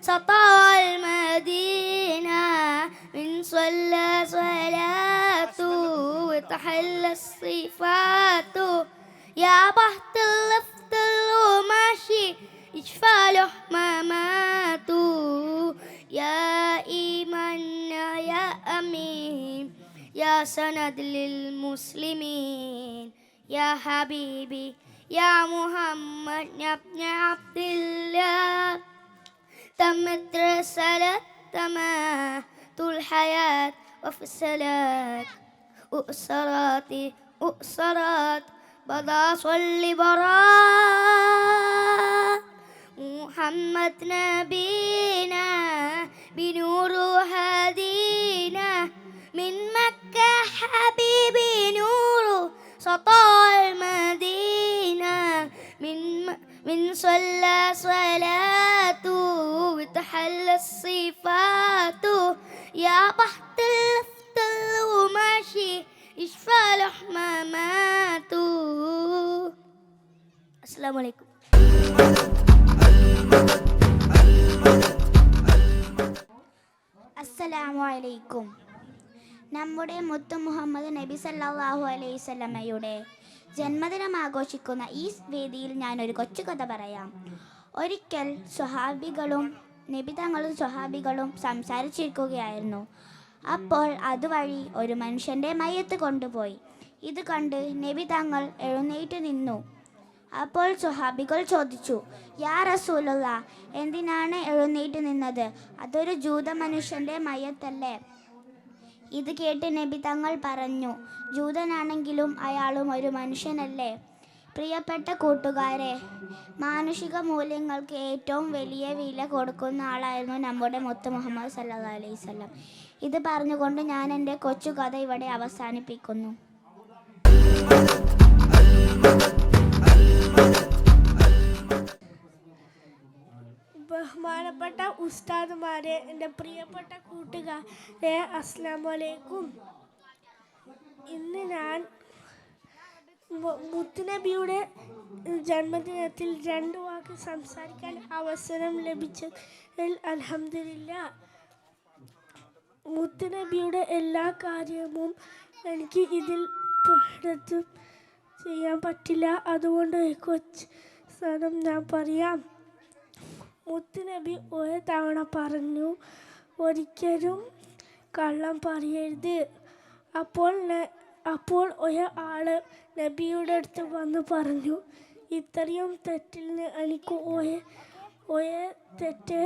S3: سطع المدينة من صلى صلاته وتحلى الصفات يا بحط الافضل ماشي يشفع له مماته يا إيماننا يا أمين
S4: يا سند للمسلمين يا حبيبي يا محمد يا ابن عبد الله تمت رسالة تمات الحياة وفصلت أؤسرات بدا صل براء محمد نبينا بنور هدينا من مكة حبيبي نور سطع المدينة من صلى صلاته وتحلى الصفات يا بحط الافضل وماشي يشفى الحماماته. السلام عليكم.
S5: അസ്സലാമു അലൈക്കും. നമ്മുടെ മുത്തു മുഹമ്മദ് നബി സല്ലല്ലാഹു അലൈഹി വസല്ലമയുടെ ജന്മദിനം ആഘോഷിക്കുന്ന ഈ വേദിയിൽ ഞാനൊരു കൊച്ചു കഥ പറയാം. ഒരിക്കൽ സ്വഹാബികളും നബി തങ്ങളും സ്വഹാബികളും സംസാരിച്ചിരിക്കുകയായിരുന്നു. അപ്പോൾ അതുവഴി ഒരു മനുഷ്യൻ്റെ മയ്യത്ത് കൊണ്ടുപോയി. ഇത് കണ്ട് നബി തങ്ങൾ എഴുന്നേറ്റ് നിന്നു. അപ്പോൾ സ്വഹാബികൾ ചോദിച്ചു, യാ റസൂലുള്ള, എന്തിനാണ് എഴുന്നേറ്റ് നിന്നത്? അതൊരു ജൂത മനുഷ്യൻ്റെ മയ്യത്തല്ലേ? ഇത് കേട്ട് നബി തങ്ങൾ പറഞ്ഞു, ജൂതനാണെങ്കിലും അയാളും ഒരു മനുഷ്യനല്ലേ? പ്രിയപ്പെട്ട കൂട്ടുകാരെ, മാനുഷിക മൂല്യങ്ങൾക്ക് ഏറ്റവും വലിയ വില കൊടുക്കുന്ന ആളായിരുന്നു നമ്മുടെ മുത്ത് മുഹമ്മദ് സല്ലല്ലാഹു അലൈഹി വസല്ലം. ഇത് പറഞ്ഞുകൊണ്ട് ഞാൻ എൻ്റെ കൊച്ചു കഥ ഇവിടെ അവസാനിപ്പിക്കുന്നു.
S8: ബഹുമാനപ്പെട്ട ഉസ്താദുമാരെ, എൻ്റെ പ്രിയപ്പെട്ട കൂട്ടുകാരെ, അസ്സലാമു അലൈക്കും. ഇന്ന് ഞാൻ മുത്തുനബിയുടെ ജന്മദിനത്തിൽ 2 വാക്ക് സംസാരിക്കാൻ അവസരം ലഭിച്ചതിൽ അൽഹംദുലില്ലാഹ്. മുത്തുനബിയുടെ എല്ലാ കാര്യവും എനിക്ക് ഇതിൽ പഠിത്തം ചെയ്യാൻ പറ്റില്ല. അതുകൊണ്ട് കൊച്ചു സ്ഥലം ഞാൻ പറയാം. മുത്തുനബി ഒരു തവണ പറഞ്ഞു, ഒരിക്കലും കള്ളം പറയരുത്. അപ്പോൾ ഒരാൾ നബിയുടെ അടുത്ത് വന്ന് പറഞ്ഞു, ഇത്രയും തെറ്റിൽ നിന്ന് എനിക്ക് ഒരു തെറ്റ്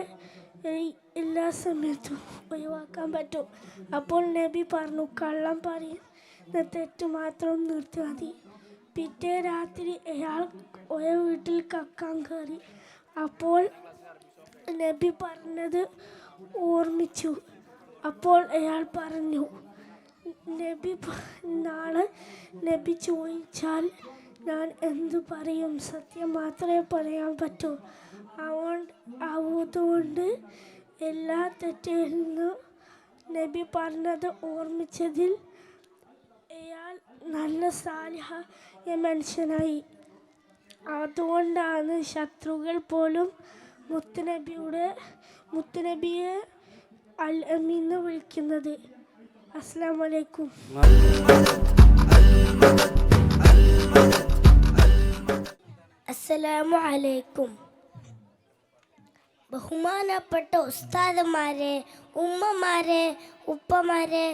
S8: എല്ലാ സമയത്തും ഒഴിവാക്കാൻ പറ്റും. അപ്പോൾ നബി പറഞ്ഞു, കള്ളം പറയുന്ന തെറ്റ് മാത്രം നിർത്തിയാൽ മതി. പിറ്റേ രാത്രി അയാൾ ഒരു വീട്ടിൽ കക്കാൻ കയറി. അപ്പോൾ നബി പറഞ്ഞത് ഓർമ്മിച്ചു. അപ്പോൾ അയാൾ പറഞ്ഞു, നാളെ നബി ചോദിച്ചാൽ ഞാൻ എന്തു പറയും? സത്യം മാത്രമേ പറയാൻ പറ്റൂ. അതുകൊണ്ട് എല്ലാ തെറ്റിൽ നിന്നും നബി പറഞ്ഞത് ഓർമ്മിച്ചതിൽ അയാൾ നല്ല സാലിഹായ മനുഷ്യനായി. അതുകൊണ്ടാണ് ശത്രുക്കൾ പോലും മുത്തുനബിയെ അൽ അമീൻ എന്ന് വിളിക്കുന്നത്. അസ്സലാമു അലൈക്കും.
S1: അസ്സലാമു അലൈക്കും. ബഹുമാനപ്പെട്ട ഉസ്താദന്മാരെ, ഉമ്മമാരെ, ഉപ്പമാരെ,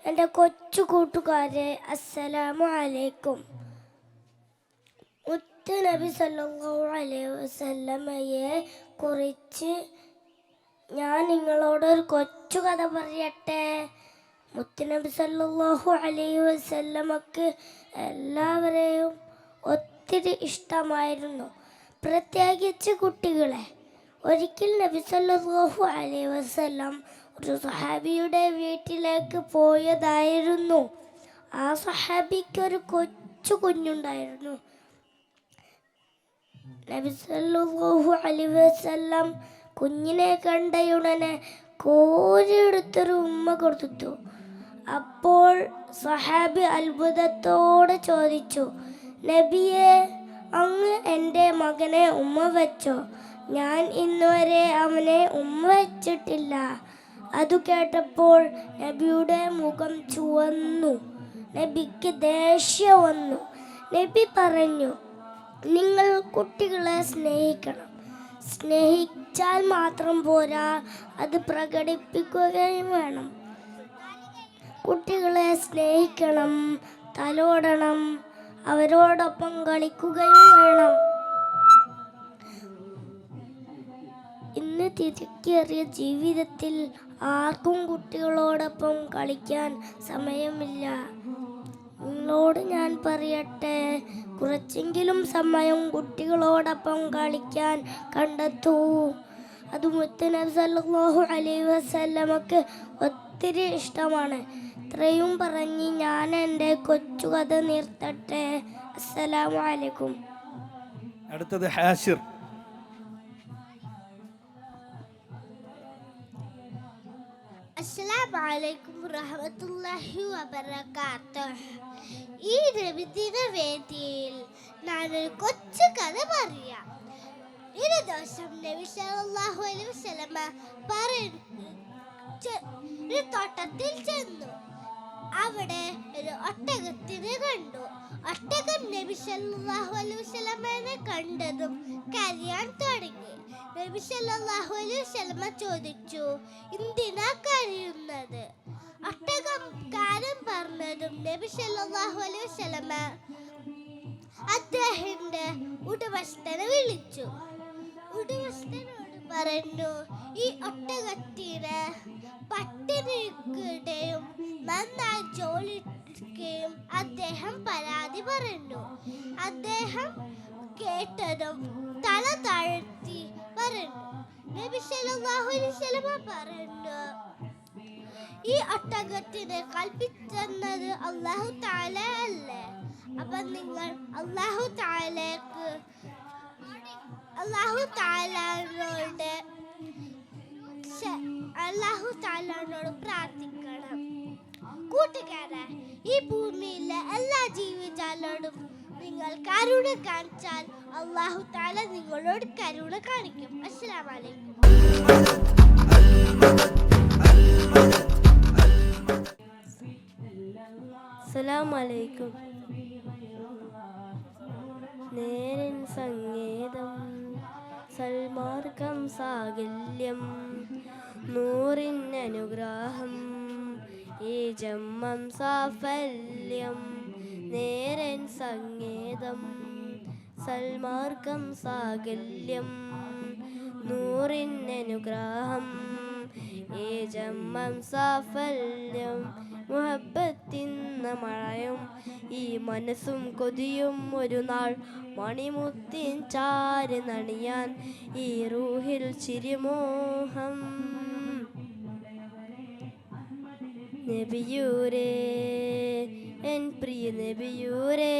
S1: എൻ്റെ കൊച്ചു കൂട്ടുകാരെ, അസ്സലാമു അലൈക്കും. മുത്തുനബി സല്ലല്ലാഹു അലൈഹി വസല്ലമയെ കുറിച്ച് ഞാൻ നിങ്ങളോടൊരു കൊച്ചു കഥ പറയട്ടെ. മുത്തുനബി സല്ലല്ലാഹു അലൈഹി വസല്ലമക്ക് എല്ലാവരെയും ഒത്തിരി ഇഷ്ടമായിരുന്നു, പ്രത്യേകിച്ച് കുട്ടികളെ. ഒരിക്കൽ നബി സല്ലല്ലാഹു അലൈഹി വസല്ലം ഒരു സ്വഹാബിയുടെ വീട്ടിലേക്ക് പോയതായിരുന്നു. ആ സ്വഹാബിക്ക് ഒരു കൊച്ചു കുഞ്ഞുണ്ടായിരുന്നു. നബി സല്ലല്ലാഹു അലൈഹി വസല്ലം കുഞ്ഞിനെ കണ്ടയുടനെ കോരിയെടുത്തൊരു ഉമ്മ കൊടുത്തു. അപ്പോൾ സ്വഹാബി അത്ഭുതത്തോടെ ചോദിച്ചു, നബിയെ, അങ്ങ് എൻ്റെ മകനെ ഉമ്മ വെച്ചോ? ഞാൻ ഇന്നുവരെ അവനെ ഉമ്മ വെച്ചിട്ടില്ല. അതു കേട്ടപ്പോൾ നബിയുടെ മുഖം ചുവന്നു. നബിക്ക് ദേഷ്യം വന്നു. നബി പറഞ്ഞു, നിങ്ങൾ കുട്ടികളെ സ്നേഹിക്കണം. സ്നേഹിച്ചാൽ മാത്രം പോരാ, അത് പ്രകടിപ്പിക്കുകയും വേണം.
S8: കുട്ടികളെ സ്നേഹിക്കണം, തലോടണം, അവരോടൊപ്പം കളിക്കുകയും വേണം. ഇന്ന് തിരക്കേറിയ ജീവിതത്തിൽ ആർക്കും കുട്ടികളോടൊപ്പം കളിക്കാൻ സമയമില്ല. നിങ്ങളോട് ഞാൻ പറയട്ടെ, കുറച്ചെങ്കിലും സമയം കുട്ടികളോടൊപ്പം കളിക്കാൻ കണ്ടെത്തൂ. അത് മുത്തുനബി സല്ലല്ലാഹു അലൈഹി വസല്ലമക്ക് ഒത്തിരി ഇഷ്ടമാണ്. ഇത്രയും പറഞ്ഞ് ഞാൻ എൻ്റെ കൊച്ചു കഥ നിർത്തട്ടെ. അസ്സലാമു അലൈക്കും.
S7: അടുത്തത് ഹാഷിർ.
S3: അസ്സലാമു അലൈക്കും വറഹ്മത്തുള്ളാഹി വബറകാതുഹു. ഈ നബിദിന വേദിയിൽ ഞാനൊരു കൊച്ചു കഥ പറയാം. ഒരു ദിവസം നബി സല്ലല്ലാഹു അലൈഹി വസല്ലമ ഒരു തോട്ടത്തിൽ ചെന്നു. അവിടെ ഒരു ഒട്ടകത്തിനെ കണ്ടു. ഒട്ടകം നബി സല്ലല്ലാഹു അലൈഹി വസല്ലമയെ കണ്ടതും കരയാൻ തുടങ്ങി. നബി സല്ലല്ലാഹു അലൈഹി വസല്ലമ ചോദിച്ചു, എന്തിനാ കരയുന്നത്? ഒട്ടകം കാര്യം പറഞ്ഞതും നബി സല്ലല്ലാഹു അലൈഹി വസല്ലമ അദ്ദേഹത്തിന്റെ ഉടമസ്ഥനെ വിളിച്ചു. ഉടമസ്ഥനോട് പറഞ്ഞു, ഈ ഒട്ടകത്തിന് പട്ടിണിക്കുകയും നന്നായി ജോലിക്കുകയും അദ്ദേഹം പരാതി പറഞ്ഞു. അദ്ദേഹം കേട്ടതും തല താഴ്ത്തി പറഞ്ഞു. നബി സല്ലല്ലാഹു അലൈഹി വസല്ലമ പറഞ്ഞു, ഈ ഒട്ടകത്തിന് കൽപ്പിച്ചെന്നത് അല്ലാഹു തആല അല്ലേ? അപ്പൊ നിങ്ങൾ അല്ലാഹു തആലയോട് പ്രാർത്ഥിക്കണം. കൂട്ടുകാരെ, ഈ ഭൂമിയിലെ എല്ലാ ജീവിജാലോടും നിങ്ങൾ കരുണ കാണിച്ചാൽ അല്ലാഹു തആല നിങ്ങളോട് കരുണ കാണിക്കും. അസ്സലാമു അലൈക്കും.
S8: അസ്സലാമു അലൈക്കും. നേരൻ സംഗീതം, സൽമാർഗം സാകല്യം, നൂറിൻ അനുഗ്രഹം, ഈ ജന്മം സാഫല്യം. നേരൻ സംഗീതം, സൽമാർഗം സാകല്യം, നൂറിൻ അനുഗ്രഹം, ഈ ജന്മം സാഫല്യം. മുഹബത്തിന്ന മഴയും ഈ മനസ്സും കൊതിയും ഒരു നാൾ മണിമുത്തിൻ ചാരി നണിയാൻ ഈ റൂഹിൽ ചിരിമോഹം. നബിയൂരേ, എൻ പ്രിയ നബിയൂരേ,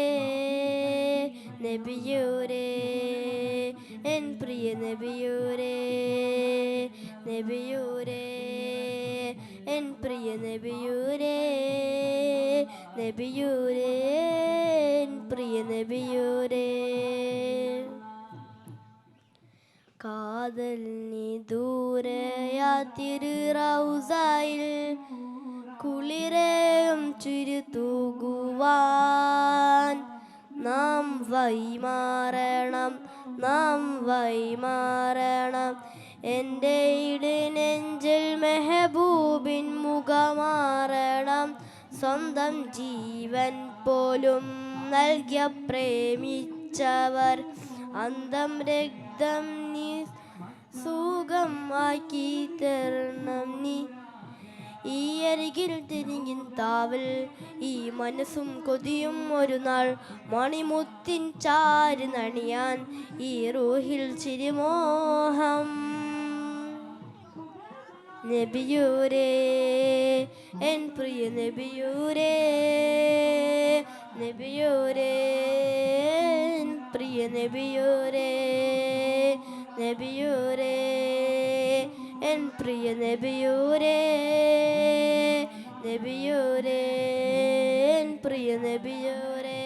S8: നബിയൂരേ, എൻ പ്രിയ നബിയൂരേ, നബിയൂരേ, എൻ പ്രിയ നബിയൂരേ, നബിയൂരേ, എൻ പ്രിയ നബിയൂരേ. കാതൽ നീ ദൂരയാ തിരു റൗസയിൽ കുളിരേയും ചുരുത്തൂകുവാൻ നാം വൈമാറണം, നാം വൈമാറണം. എൻ്റെ ഇടനെഞ്ചിൽ മെഹബൂബിൻ മുഖമാറണം. സ്വന്തം ജീവൻ പോലും നൽകിയ പ്രേമിച്ചവർ അന്തം രക്തം നീ സുഖമാക്കി തരണം. നീ ഈ അരികിൽ തിരിഞ്ഞിൻ താവൽ, ഈ മനസ്സും കൊതിയും ഒരു നാൾ മണിമുത്തിൻ ചാരി നണിയാൻ ഈ റൂഹിൽ ചിരിമോഹം. നബിയൂരേ, എൻ പ്രിയ നബിയൂരേ, നബിയൂരേ, എൻ പ്രിയ നബിയൂരേ, നബിയൂരേ, എൻ പ്രിയ നബിയൂരേ, നബിയൂരേ, എൻ പ്രിയ നബിയൂരേ.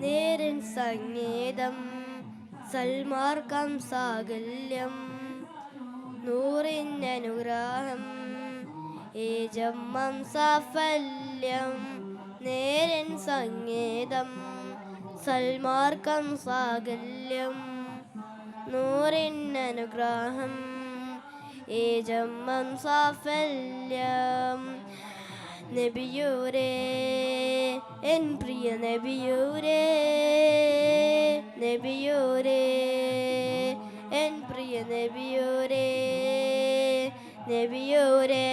S8: നേരൻ സംഗീതം, സൽമാർഗം സാകല്യം, നൂറിൻ അനുഗ്രഹം, ഈ ജന്മം സാഫല്യം. നേരൻ സംഗീതം, സൽമാർഗം സാകല്യം, നൂറിൻ അനുഗ്രഹം,
S3: ഏജമ്മം സാഫല്യം. നബിയൂരേ എൻ പ്രിയ നബിയൂരേ, നബിയൂരേ എൻ പ്രിയ നബിയൂരേ, നബിയൂരേ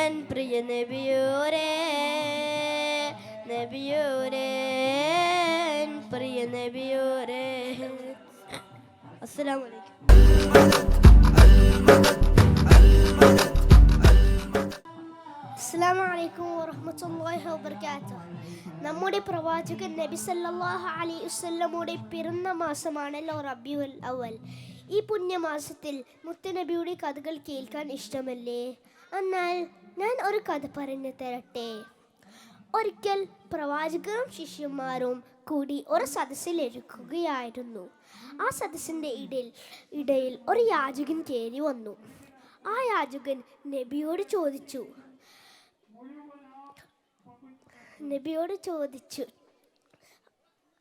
S3: എൻ പ്രിയ നബിയൂരേ, നബിയൂരേ എൻ പ്രിയ നബിയൂരേ. അസ്സലാമു അലൈക്കും.
S8: അസ്സലാമു അലൈക്കും വറഹ്മത്തുള്ളാഹി വബറകാതുഹു. നമ്മുടെ പ്രവാചകൻ നബി സല്ലല്ലാഹു അലൈഹി വസല്ലമയുടെ പിറന്ന മാസമാണല്ലോ റബീഉൽ അവൽ. ഈ പുണ്യമാസത്തിൽ മുത്തുനബിയുടെ കഥകൾ കേൾക്കാൻ ഇഷ്ടമല്ലേ? എന്നാൽ ഞാൻ ഒരു കഥ പറഞ്ഞു തരട്ടെ. ഒരിക്കൽ പ്രവാചകരും ശിഷ്യന്മാരും കൂടി ഒരു സദസ്സിലിരിക്കുകയായിരുന്നു. ആ സദസ്സിൻ്റെ ഇടയിൽ ഒരു യാചകൻ കയറി വന്നു. ആ യാചകൻ നബിയോട് ചോദിച്ചു,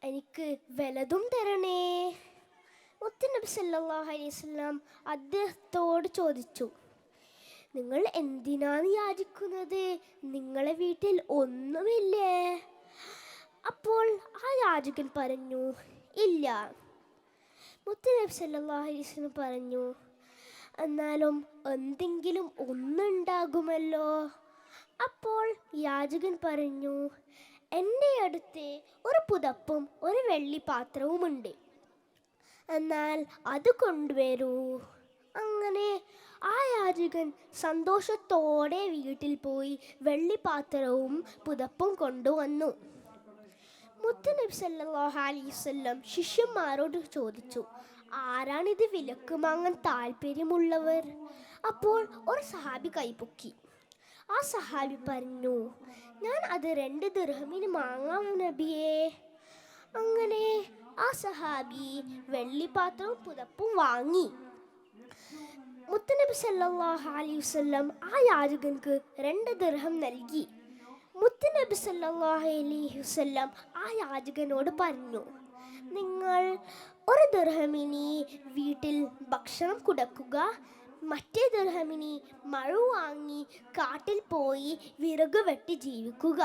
S8: എനിക്ക് വലതും തരണേ. മുത്തുനബി സല്ലല്ലാഹു അലൈഹി വസല്ലം അദ്ദേഹത്തോട് ചോദിച്ചു, നിങ്ങൾ എന്തിനാണ് യാചിക്കുന്നത്? നിങ്ങളെ വീട്ടിൽ ഒന്നുമില്ലേ? അപ്പോൾ ആ യാചകൻ പറഞ്ഞു, ഇല്ല. മുത്തുനബി സല്ലല്ലാഹു അലൈഹി വസല്ലം പറഞ്ഞു, എന്നാലും എന്തെങ്കിലും ഒന്നുണ്ടാകുമല്ലോ. അപ്പോൾ യാചകൻ പറഞ്ഞു, എൻ്റെ അടുത്ത് ഒരു പുതപ്പും ഒരു വെള്ളിപ്പാത്രവുമുണ്ട്, എന്നാൽ അത് കൊണ്ടുവരൂ. അങ്ങനെ ആ യാചകൻ സന്തോഷത്തോടെ വീട്ടിൽ പോയി വെള്ളിപ്പാത്രവും പുതപ്പും കൊണ്ടുവന്നു. മുത്തുനബി സല്ലല്ലാഹു അലൈഹി വസല്ലം ശിഷ്യന്മാരോട് ചോദിച്ചു, ആരാണിത് വിലക്ക് വാങ്ങാൻ താല്പര്യമുള്ളവർ? അപ്പോൾ ഒരു സഹാബി കൈപൊക്കി. ആ സഹാബി പറഞ്ഞു, ഞാൻ അത് 2 ദിർഹമിന് വാങ്ങാം നബിയേ. അങ്ങനെ ആ സഹാബി വെള്ളിപ്പാത്രവും പുതപ്പും വാങ്ങി. മുത്തുനബി സല്ലല്ലാഹു അലൈഹി വസല്ലം ആ യാചകൻക്ക് 2 ദിർഹം നൽകി. മുത്തുനബി സല്ലല്ലാഹു അലൈഹി വസല്ലം ആ യാചകനോട് പറഞ്ഞു, നിങ്ങൾ 1 ദിർഹമിന് വീട്ടിൽ ഭക്ഷണം കുടക്കുക, മറ്റേ ദിർഹമിന് മഴ വാങ്ങി കാട്ടിൽ പോയി വിറക് വെട്ടി ജീവിക്കുക.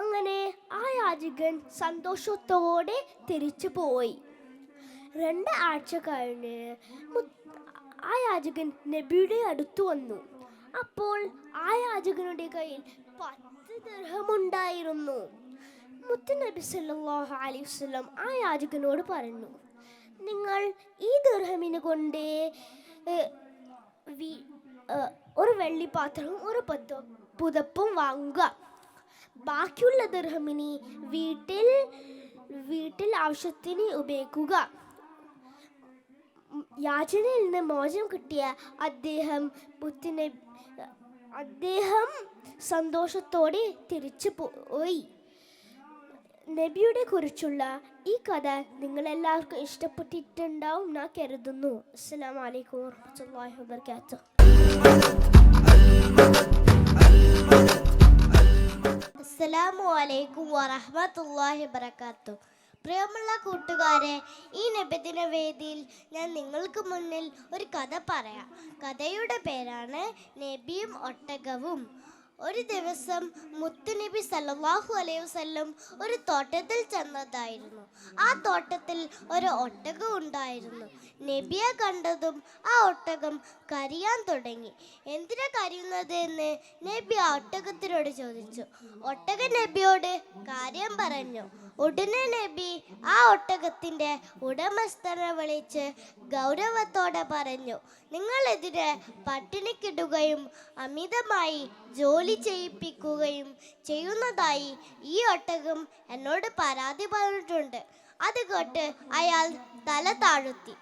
S8: അങ്ങനെ ആ യാചകൻ സന്തോഷത്തോടെ തിരിച്ചു പോയി. 2 ആഴ്ച കഴിഞ്ഞ് ആ യാചകൻ നബിയുടെ അടുത്ത് വന്നു. അപ്പോൾ ആ യാചകനുടെ കയ്യിൽ 10 ദിർഹമുണ്ടായിരുന്നു. മുത്തുനബി സല്ലല്ലാഹു അലൈഹി വസല്ലം ആ യാചകനോട് പറഞ്ഞു, നിങ്ങൾ ഈ ദിർഹമിന് കൊണ്ട് ഒരു വെള്ളിപ്പാത്രവും ഒരു പുതപ്പും വാങ്ങുക. ബാക്കിയുള്ള ദിർഹമിന് വീട്ടിൽ ആവശ്യത്തിന് ഉപയോഗിക്കുക. യാചനയിൽ നിന്ന് മോചനം കിട്ടിയ അദ്ദേഹം സന്തോഷത്തോടെ തിരിച്ചു പോയി. നബിയുടെ കുറിച്ചുള്ള ഈ കഥ നിങ്ങളെല്ലാവർക്കും ഇഷ്ടപ്പെട്ടിട്ടുണ്ടാവും ഞാൻ കരുതുന്നു. അസ്സലാമു അലൈക്കും വറഹ്മത്തുള്ളാഹി വബറകാതുഹു.
S3: അസ്സലാമു അലൈക്കും വറഹ്മത്തുള്ളാഹി വബറകാതുഹു. പ്രിയമുള്ള കൂട്ടുകാരെ, ഈ നബിദിന വേദിയിൽ ഞാൻ നിങ്ങൾക്ക് മുന്നിൽ ഒരു കഥ പറയാം. കഥയുടെ പേരാണ് നബിയും ഒട്ടകവും. ഒരു ദിവസം മുത്തുനബി സല്ലല്ലാഹു അലൈഹി വസല്ലം ഒരു തോട്ടത്തിൽ ചെന്നതായിരുന്നു. ആ തോട്ടത്തിൽ ഒരു ഒട്ടകം ഉണ്ടായിരുന്നു. നബിയെ കണ്ടതും ആ ഒട്ടകം കരയാൻ തുടങ്ങി. എന്തിനാ കരയുന്നത് എന്ന് നബി ആ ഒട്ടകത്തിനോട് ചോദിച്ചു. ഒട്ടകം നബിയോട് കാര്യം പറഞ്ഞു. ഉടനെ നബി ആ ഒട്ടകത്തിൻ്റെ ഉടമസ്ഥനെ വിളിച്ച് ഗൗരവത്തോടെ പറഞ്ഞു, നിങ്ങളെതിരെ പട്ടിണിക്കിടുകയും അമിതമായി ജോലി ചെയ്യിപ്പിക്കുകയും ചെയ്യുന്നതായി ഈ ഒട്ടകം എന്നോട് പരാതി പറഞ്ഞിട്ടുണ്ട്. അത് കേട്ട് അയാൾ തല താഴ്ത്തി.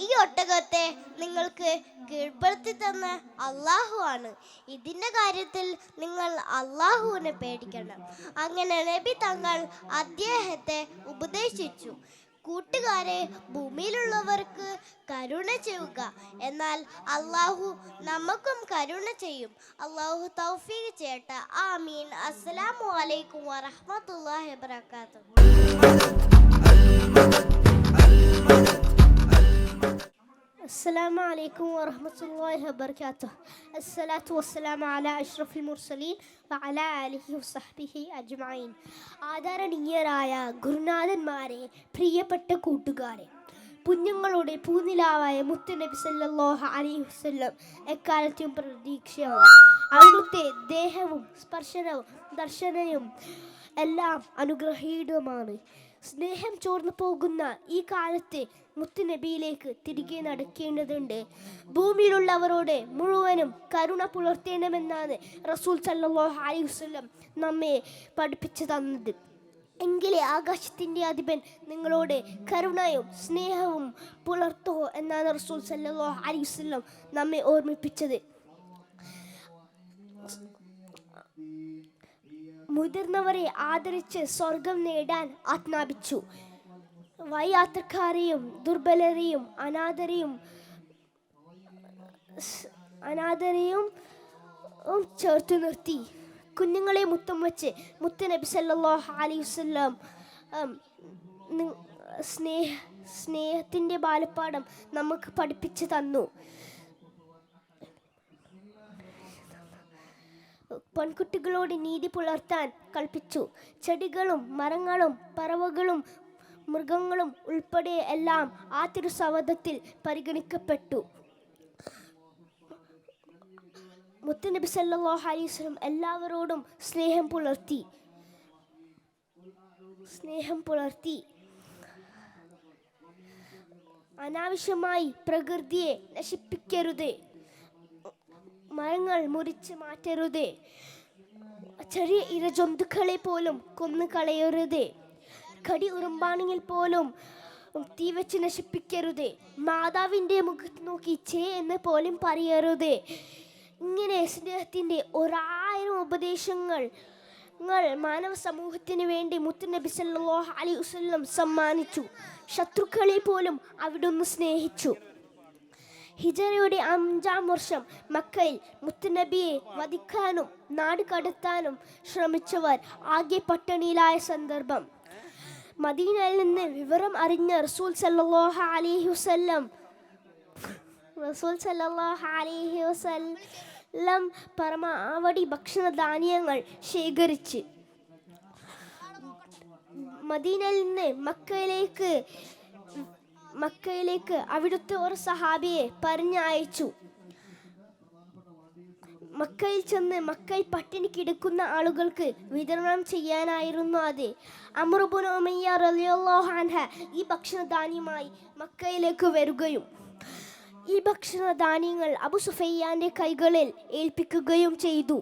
S3: ഈ ഒട്ടകത്തെ നിങ്ങൾക്ക് കീഴ്പ്പെടുത്തി തന്ന അള്ളാഹു ആണ്. ഇതിൻ്റെ കാര്യത്തിൽ നിങ്ങൾ അള്ളാഹുവിനെ പേടിക്കണം. അങ്ങനെ നബി തങ്ങൾ അദ്ദേഹത്തെ ഉപദേശിച്ചു. കൂട്ടുകാരെ, ഭൂമിയിലുള്ളവർക്ക് കരുണ ചെയ്യുക, എന്നാൽ അള്ളാഹു നമുക്കും കരുണ ചെയ്യും. അള്ളാഹു തൗഫീഖ് ചെയ്യട്ടെ. ആമീൻ. അസ്സലാമു അലൈക്കും വറഹ്മത്തുള്ളാഹി വബറകാതുഹു.
S8: السلام عليكم ورحمة الله وبركاته. الصلاة والسلام على أشرف المرسلين وعلى آله وصحبه أجمعين. ആദരണീയരായ ഗുരുനാഥന്മാരെ, പ്രിയപ്പെട്ട കൂട്ടുകാരെ, കുഞ്ഞുങ്ങളുടെ പൂനിലാവായ മുത്തുനബി സല്ലല്ലാഹു അലൈഹി വസല്ലം എക്കാലത്തെയും പ്രതീക്ഷയാണ്. അവിടുത്തെ ദേഹവും സ്പർശനവും ദർശനവും എല്ലാം അനുഗ്രഹീതമാണ്. സ്നേഹം ചോർന്നു പോകുന്ന ഈ കാലത്ത് മുത്തുനബിയിലേക്ക് തിരികെ നടക്കേണ്ടതുണ്ട്. ഭൂമിയിലുള്ളവരോട് മുഴുവനും കരുണ പുലർത്തേണമെന്നാണ് റസൂൽ സല്ലല്ലാഹു അലൈഹി വസല്ലം നമ്മെ പഠിപ്പിച്ചു തന്നത്. എങ്കിലേ ആകാശത്തിൻ്റെ അധിപൻ നിങ്ങളോട് കരുണയും സ്നേഹവും പുലർത്തോ എന്നാണ് റസൂൽ സല്ലല്ലാഹു അലൈഹി വസല്ലം നമ്മെ ഓർമ്മിപ്പിച്ചത്. മുതിർന്നവരെ ആദരിച്ച് സ്വർഗം നേടാൻ ആജ്ഞാപിച്ചു. വഴിയാത്രക്കാരെയും ദുർബലരെയും അനാഥരെയും ചേർത്തു നിർത്തി. കുഞ്ഞുങ്ങളെ മുത്തം വെച്ച് മുത്തുനബി സല്ലല്ലാഹു അലൈഹി വസല്ലം സ്നേഹത്തിൻ്റെ ബാലപ്പാഠം നമുക്ക് പഠിപ്പിച്ചു തന്നു. പെൺകുട്ടികളോട് നീതി പുലർത്താൻ കൽപ്പിച്ചു. ചെടികളും മരങ്ങളും പറവകളും മൃഗങ്ങളും ഉൾപ്പെടെ എല്ലാം ആ തിരുസവധത്തിൽ പരിഗണിക്കപ്പെട്ടു. മുത്തുനബി സല്ലല്ലാഹു അലൈഹി വസല്ലം എല്ലാവരോടും സ്നേഹം പുലർത്തി. അനാവശ്യമായി പ്രകൃതിയെ നശിപ്പിക്കരുത്. മരങ്ങൾ മുറിച്ച് മാറ്റരുത്. ചെറിയ ഇരജന്തുക്കളെ പോലും കൊന്നു കളയരുത്. കടി ഉറുമ്പാണെങ്കിൽ പോലും തീ വെച്ച് നശിപ്പിക്കരുത്. മാതാവിൻ്റെ മുഖത്ത് നോക്കി ചേ എന്ന് പോലും പറയരുത്. ഇങ്ങനെ സ്നേഹത്തിൻ്റെ 1000 ഉപദേശങ്ങൾ മാനവ സമൂഹത്തിന് വേണ്ടി മുത്തുനബി സല്ലല്ലാഹു അലൈഹി വസല്ലം സമ്മാനിച്ചു. ശത്രുക്കളെ പോലും അവിടുന്ന് സ്നേഹിച്ചു. ഹിജറയുടെ 5-ാം വർഷം മക്കയിൽ മുത്തുനബിയെ വധിക്കാനും നാട് കടത്താനും ശ്രമിച്ചവർ ആകെ പട്ടിണിയിലായ സന്ദർഭം. മദീനയിൽ നിന്ന് വിവരം അറിഞ്ഞ റസൂൽ സല്ലല്ലാഹു അലൈഹി വസല്ലം പരമാവധി ഭക്ഷണധാന്യങ്ങൾ ശേഖരിച്ച് മദീനയിൽ നിന്ന് മക്കയിലേക്ക് അവിടുത്തെ ഒരു സഹാബിയെ പറഞ്ഞയച്ചു. മക്കയിൽ ചെന്ന് മക്കയിൽ പട്ടിണി കിടക്കുന്ന ആളുകൾക്ക് വിതരണം ചെയ്യാനായിരുന്നു അത്. അംർ ഇബ്നു ഉമയ്യ റളിയല്ലാഹു അൻഹ ഈ ഭക്ഷണധാന്യമായി മക്കയിലേക്ക് വരികയും ഈ ഭക്ഷണധാന്യങ്ങൾ അബൂ സുഫയ്യാന്റെ കൈകളിൽ ഏൽപ്പിക്കുകയും ചെയ്തു.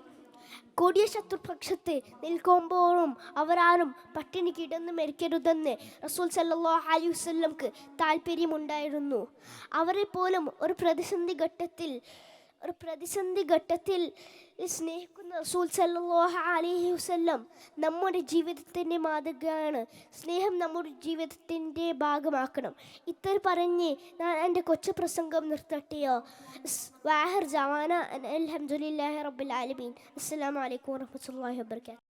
S8: കൊടിയ ശത്രുപക്ഷത്ത് നിൽക്കുമ്പോഴും അവരാരും പട്ടിണി കിടന്ന് മരിക്കരുതെന്ന് റസൂൽ സല്ലല്ലാഹു അലൈഹി വസല്ലംക്ക് താല്പര്യമുണ്ടായിരുന്നു. അവരെ പോലും ഒരു പ്രതിസന്ധി ഘട്ടത്തിൽ സ്നേഹിക്കുന്ന റസൂൽ സല്ലല്ലാഹു അലൈഹി വസല്ലം നമ്മുടെ ജീവിതത്തിൻ്റെ മാതൃകയാണ്. സ്നേഹം നമ്മുടെ ജീവിതത്തിൻ്റെ ഭാഗമാക്കണം. ഇത്ര പറഞ്ഞ് ഞാൻ എൻ്റെ കൊച്ചു പ്രസംഗം നിർത്തട്ടെയോ? വാഹിർ ജവാന അൽഹംദുലില്ലാഹി റബ്ബിൽ ആലമീൻ. അസ്സലാമു അലൈക്കും വറഹ്മത്തുള്ളാഹി വബറകാതുഹു.